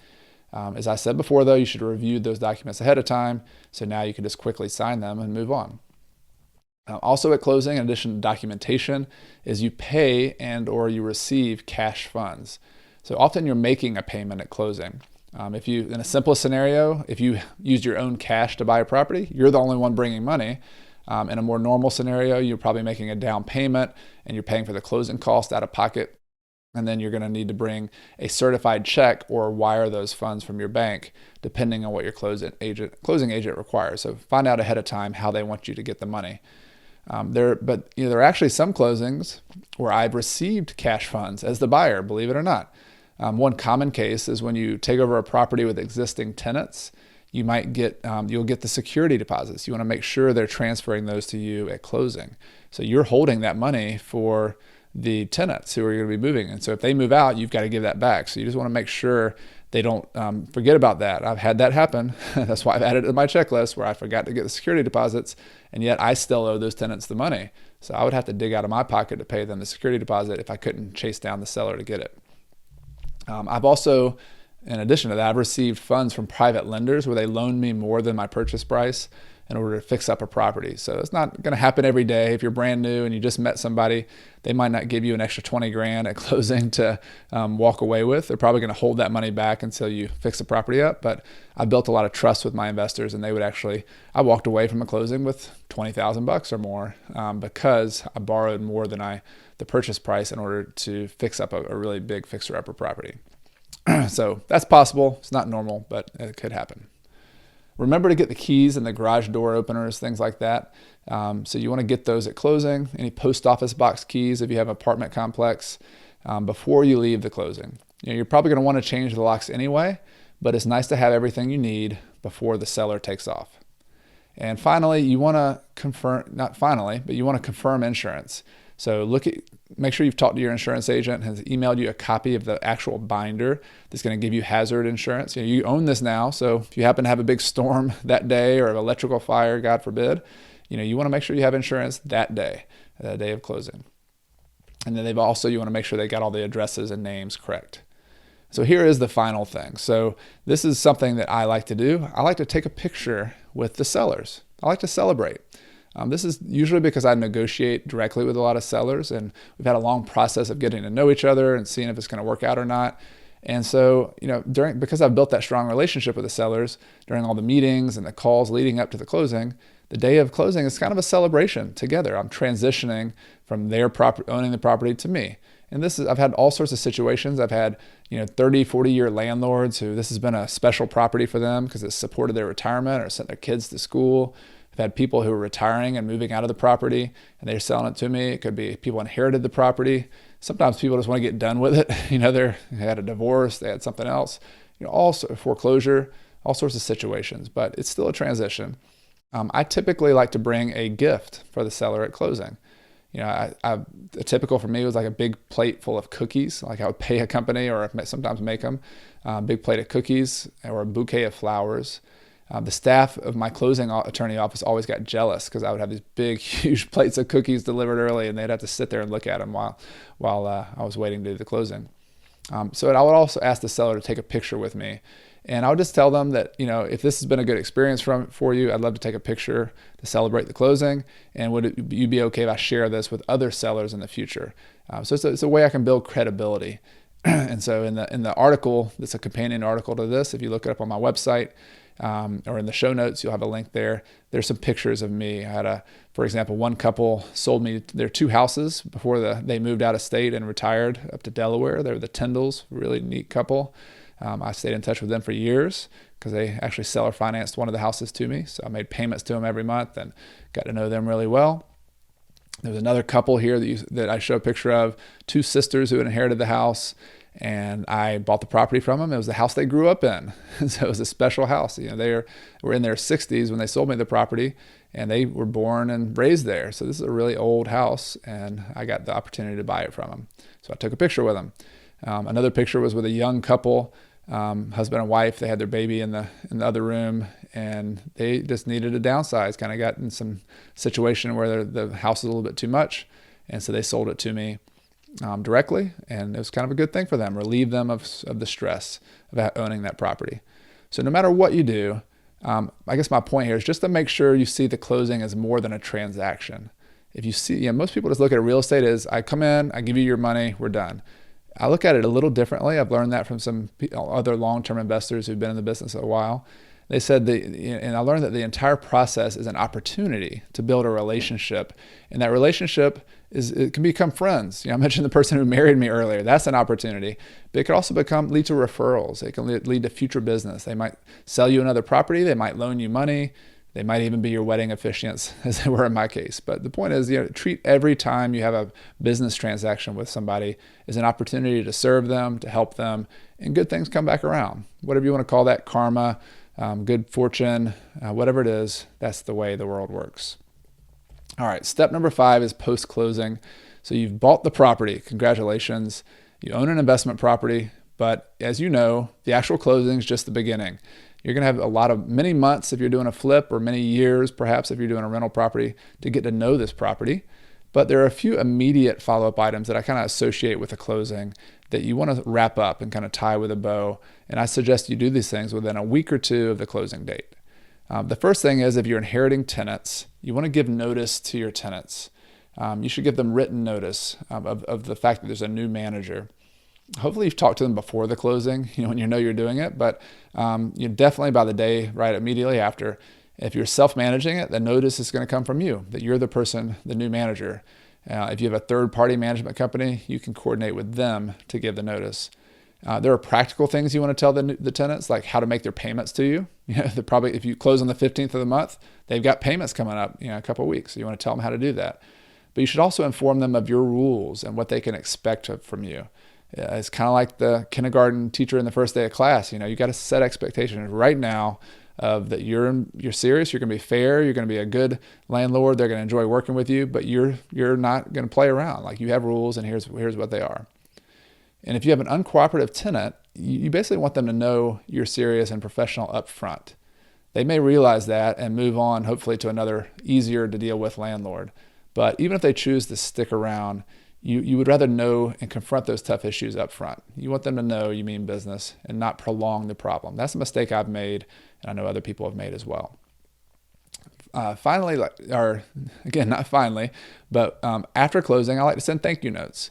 As I said before, though, you should review those documents ahead of time. So now you can just quickly sign them and move on. Also at closing, in addition to documentation, is you pay and or you receive cash funds. So often you're making a payment at closing. If you, in a simple scenario, if you used your own cash to buy a property, you're the only one bringing money. In a more normal scenario, you're probably making a down payment and you're paying for the closing cost out of pocket. And then you're going to need to bring a certified check or wire those funds from your bank, depending on what your closing agent requires. So find out ahead of time how they want you to get the money. There are actually some closings where I've received cash funds as the buyer, believe it or not. One common case is when you take over a property with existing tenants, you might get you'll get the security deposits. You want to make sure they're transferring those to you at closing. So you're holding that money for the tenants who are going to be moving. And so if they move out, you've got to give that back. So you just want to make sure they don't forget about that. I've had that happen. That's why I've added it to my checklist where I forgot to get the security deposits, and yet I still owe those tenants the money. So I would have to dig out of my pocket to pay them the security deposit if I couldn't chase down the seller to get it. I've also, in addition to that, I've received funds from private lenders where they loaned me more than my purchase price in order to fix up a property. So it's not going to happen every day. If you're brand new and you just met somebody, they might not give you an extra 20 grand at closing to walk away with. They're probably going to hold that money back until you fix the property up. But I built a lot of trust with my investors, and I walked away from a closing with $20,000 or more because I borrowed more than the purchase price in order to fix up a really big fixer-upper property. So that's possible. It's not normal, but it could happen. Remember to get the keys and the garage door openers, things like that. So you want to get those at closing, any post office box keys if you have an apartment complex, before you leave the closing. You're probably going to want to change the locks anyway, but it's nice to have everything you need before the seller takes off. And finally, you want to confirm insurance. So make sure you've talked to your insurance agent, has emailed you a copy of the actual binder that's going to give you hazard insurance. You own this now, so if you happen to have a big storm that day or an electrical fire, God forbid, you want to make sure you have insurance that day of closing. And then you want to make sure they got all the addresses and names correct. So here is the final thing. So this is something that I like to do. I like to take a picture with the sellers. I like to celebrate. This is usually because I negotiate directly with a lot of sellers, and we've had a long process of getting to know each other and seeing if it's going to work out or not. And so, because I've built that strong relationship with the sellers during all the meetings and the calls leading up to the closing, the day of closing is kind of a celebration together. I'm transitioning from their owning the property to me. And I've had all sorts of situations. I've had, 30, 40-year landlords who this has been a special property for them because it supported their retirement or sent their kids to school. I've had people who are retiring and moving out of the property and they're selling it to me. It could be people inherited the property. Sometimes people just want to get done with it. They had a divorce, they had something else, also foreclosure, all sorts of situations, but it's still a transition. I typically like to bring a gift for the seller at closing. A typical for me was like a big plate full of cookies. Like I would pay a company or sometimes make them, big plate of cookies or a bouquet of flowers. The staff of my closing attorney office always got jealous because I would have these big, huge plates of cookies delivered early, and they'd have to sit there and look at them while I was waiting to do the closing. So I would also ask the seller to take a picture with me. And I would just tell them that, if this has been a good experience for you, I'd love to take a picture to celebrate the closing. And would you be okay if I share this with other sellers in the future? So it's a way I can build credibility. And so in the article, that's a companion article to this, if you look it up on my website or in the show notes, you'll have a link there. There's some pictures of me. I had for example, one couple sold me their 2 houses before they moved out of state and retired up to Delaware. They were the Tyndalls, really neat couple. I stayed in touch with them for years because they actually seller financed one of the houses to me. So I made payments to them every month and got to know them really well. There's another couple here that I show a picture of, 2 sisters who had inherited the house, and I bought the property from them. It was the house they grew up in. So it was a special house. They were in their 60s when they sold me the property, and they were born and raised there. So this is a really old house, and I got the opportunity to buy it from them. So I took a picture with them. Another picture was with a young couple, husband and wife. They had their baby in the other room, and they just needed a downsize. Kind of got in some situation where the house was a little bit too much, and so they sold it to me directly, and it was kind of a good thing for them, relieve them of the stress of owning that property. So no matter what you do, I guess my point here is just to make sure you see the closing as more than a transaction. If you see, most people just look at real estate as I come in, I give you your money, we're done. I look at it a little differently. I've learned that from some other long-term investors who've been in the business a while. They said and I learned that the entire process is an opportunity to build a relationship, and that relationship it can become friends. I mentioned the person who married me earlier. That's an opportunity, but it could also lead to referrals. It can lead to future business. They might sell you another property. They might loan you money. They might even be your wedding officiants, as they were in my case. But the point is, treat every time you have a business transaction with somebody as an opportunity to serve them, to help them, and good things come back around. Whatever you want to call that, karma, good fortune, whatever it is, that's the way the world works. All right, step number 5 is post-closing. So you've bought the property. Congratulations. You own an investment property, but as you know, the actual closing is just the beginning. You're going to have many months if you're doing a flip, or many years perhaps if you're doing a rental property, to get to know this property. But there are a few immediate follow-up items that I kind of associate with the closing that you want to wrap up and kind of tie with a bow. And I suggest you do these things within a week or 2 of the closing date. The first thing is, if you're inheriting tenants, you want to give notice to your tenants. You should give them written notice of the fact that there's a new manager. Hopefully you've talked to them before the closing, when you know you're doing it, but you definitely by the day, right immediately after. If you're self-managing it, the notice is going to come from you, that you're the person, the new manager. If you have a third-party management company, you can coordinate with them to give the notice. There are practical things you want to tell the tenants, like how to make their payments to you. Probably if you close on the 15th of the month, they've got payments coming up, a couple of weeks. So you want to tell them how to do that. But you should also inform them of your rules and what they can expect from you. It's kind of like the kindergarten teacher in the first day of class. You got to set expectations right now of that you're serious, you're going to be fair, you're going to be a good landlord, they're going to enjoy working with you, but you're not going to play around. Like, you have rules, and here's what they are. And if you have an uncooperative tenant, you basically want them to know you're serious and professional up front. They may realize that and move on, hopefully, to another easier to deal with landlord. But even if they choose to stick around, you would rather know and confront those tough issues up front. You want them to know you mean business and not prolong the problem. That's a mistake I've made, and I know other people have made as well. Finally, not finally, but after closing, I like to send thank you notes.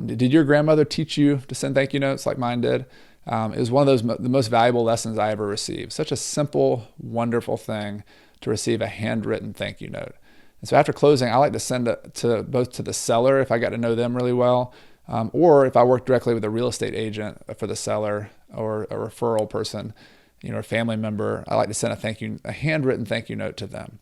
Did your grandmother teach you to send thank you notes like mine did? It was one of the most valuable lessons I ever received. Such a simple, wonderful thing to receive a handwritten thank you note. And so after closing, I like to send it to both to the seller if I got to know them really well, or if I work directly with a real estate agent for the seller or a referral person, a family member. I like to send a handwritten thank you note to them.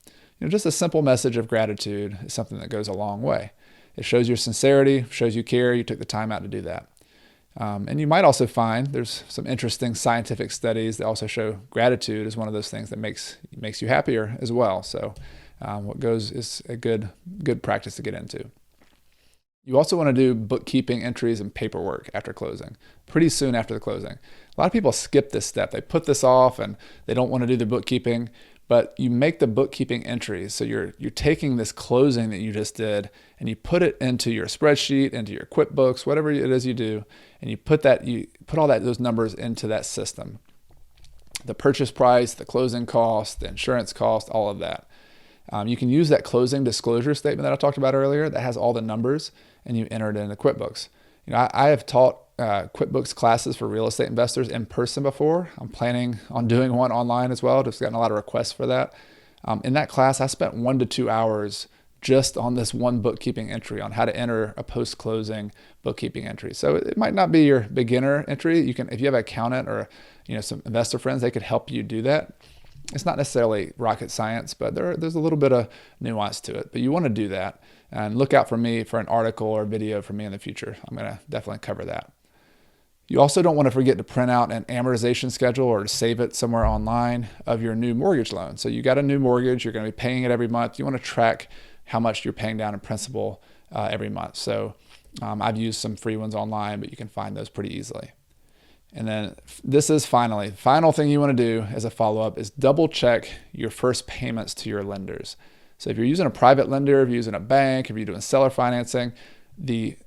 Just a simple message of gratitude is something that goes a long way. It shows your sincerity, shows you care, you took the time out to do that. And you might also find there's some interesting scientific studies that also show gratitude is one of those things that makes you happier as well. So what goes is a good practice to get into. You also want to do bookkeeping entries and paperwork after closing, pretty soon after the closing. A lot of people skip this step. They put this off and they don't want to do the bookkeeping, but you make the bookkeeping entries. So you're taking this closing that you just did and you put it into your spreadsheet, into your QuickBooks, whatever it is you do, and you put all those numbers into that system. The purchase price, the closing cost, the insurance cost, all of that. You can use that closing disclosure statement that I talked about earlier that has all the numbers, and you enter it into QuickBooks. I have taught QuickBooks classes for real estate investors in person before. I'm planning on doing one online as well. Just gotten a lot of requests for that. In that class, I spent 1 to 2 hours just on this one bookkeeping entry on how to enter a post-closing bookkeeping entry. So it might not be your beginner entry. You can, if you have an accountant or some investor friends, they could help you do that. It's not necessarily rocket science, but there's a little bit of nuance to it. But you want to do that, and look out for me for an article or video from me in the future. I'm going to definitely cover that. You also don't want to forget to print out an amortization schedule or to save it somewhere online of your new mortgage loan. So you got a new mortgage, you're going to be paying it every month. You want to track how much you're paying down in principal every month. So I've used some free ones online, but you can find those pretty easily. And then this is final thing you want to do as a follow-up is double check your first payments to your lenders. So if you're using a private lender, if you're using a bank, if you're doing seller financing, the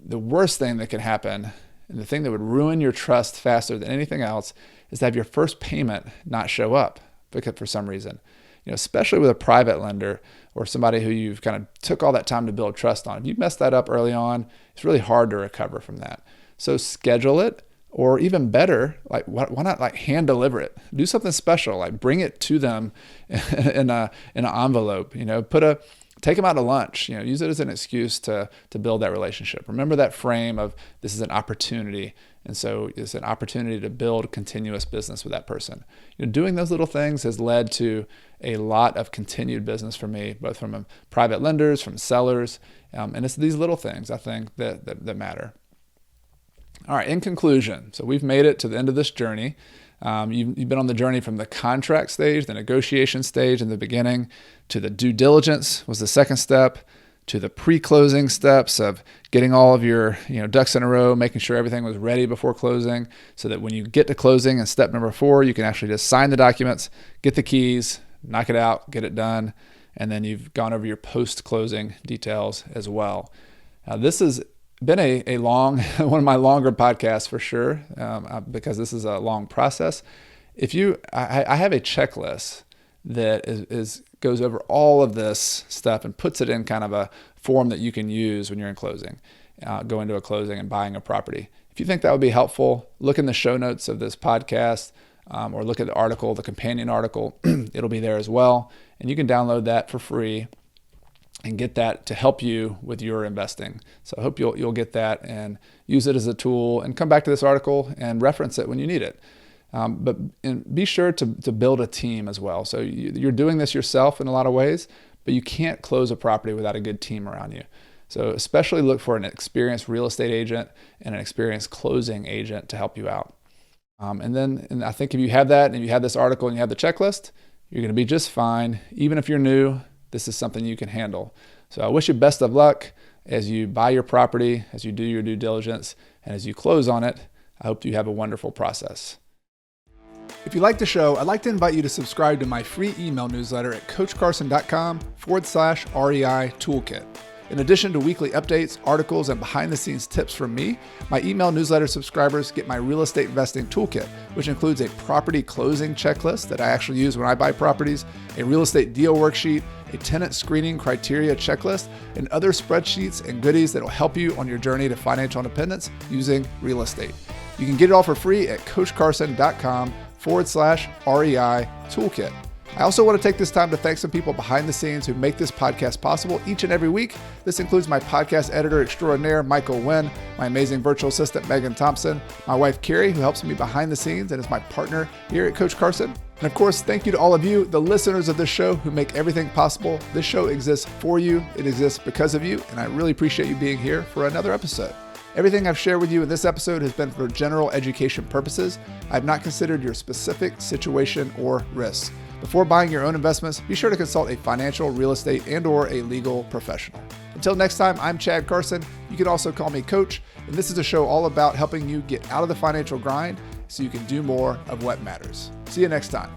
worst thing that can happen and the thing that would ruin your trust faster than anything else is to have your first payment not show up because for some reason, especially with a private lender or somebody who you've kind of took all that time to build trust on. If you mess that up early on, it's really hard to recover from that. So schedule it. Or even better, why not hand deliver it? Do something special, bring it to them in an envelope. Take them out to lunch. Use it as an excuse to build that relationship. Remember that frame of this is an opportunity, and so it's an opportunity to build continuous business with that person. Doing those little things has led to a lot of continued business for me, both from private lenders, from sellers, and it's these little things I think that matter. All right, in conclusion, so we've made it to the end of this journey. You've been on the journey from the contract stage, the negotiation stage in the beginning, to the due diligence was the second step, to the pre-closing steps of getting all of your ducks in a row, making sure everything was ready before closing so that when you get to closing and step number 4, you can actually just sign the documents, get the keys, knock it out, get it done, and then you've gone over your post-closing details as well. This has been a long, one of my longer podcasts for sure, because this is a long process. I have a checklist that goes over all of this stuff and puts it in kind of a form that you can use when you're in closing, go into a closing and buying a property. If you think that would be helpful, look in the show notes of this podcast, or look at the article, the companion article. It'll be there as well, and you can download that for free and get that to help you with your investing. So I hope you'll get that and use it as a tool and come back to this article and reference it when you need it. But be sure to build a team as well. So you're doing this yourself in a lot of ways, but you can't close a property without a good team around you. So especially look for an experienced real estate agent and an experienced closing agent to help you out. And I think if you have that and you have this article and you have the checklist, you're going to be just fine. Even if you're new, this is something you can handle. So I wish you best of luck as you buy your property, as you do your due diligence, and as you close on it. I hope you have a wonderful process. If you like the show, I'd like to invite you to subscribe to my free email newsletter at coachcarson.com/REI Toolkit. In addition to weekly updates, articles, and behind-the-scenes tips from me, my email newsletter subscribers get my real estate investing toolkit, which includes a property closing checklist that I actually use when I buy properties, a real estate deal worksheet, a tenant screening criteria checklist, and other spreadsheets and goodies that will help you on your journey to financial independence using real estate. You can get it all for free at coachcarson.com/REI toolkit. I also want to take this time to thank some people behind the scenes who make this podcast possible each and every week. This includes my podcast editor extraordinaire, Michael Wynn, my amazing virtual assistant, Megan Thompson, my wife, Carrie, who helps me behind the scenes and is my partner here at Coach Carson. And of course, thank you to all of you, the listeners of this show who make everything possible. This show exists for you. It exists because of you. And I really appreciate you being here for another episode. Everything I've shared with you in this episode has been for general education purposes. I have not considered your specific situation or risks. Before buying your own investments, be sure to consult a financial, real estate, and/or a legal professional. Until next time, I'm Chad Carson. You can also call me Coach, and this is a show all about helping you get out of the financial grind so you can do more of what matters. See you next time.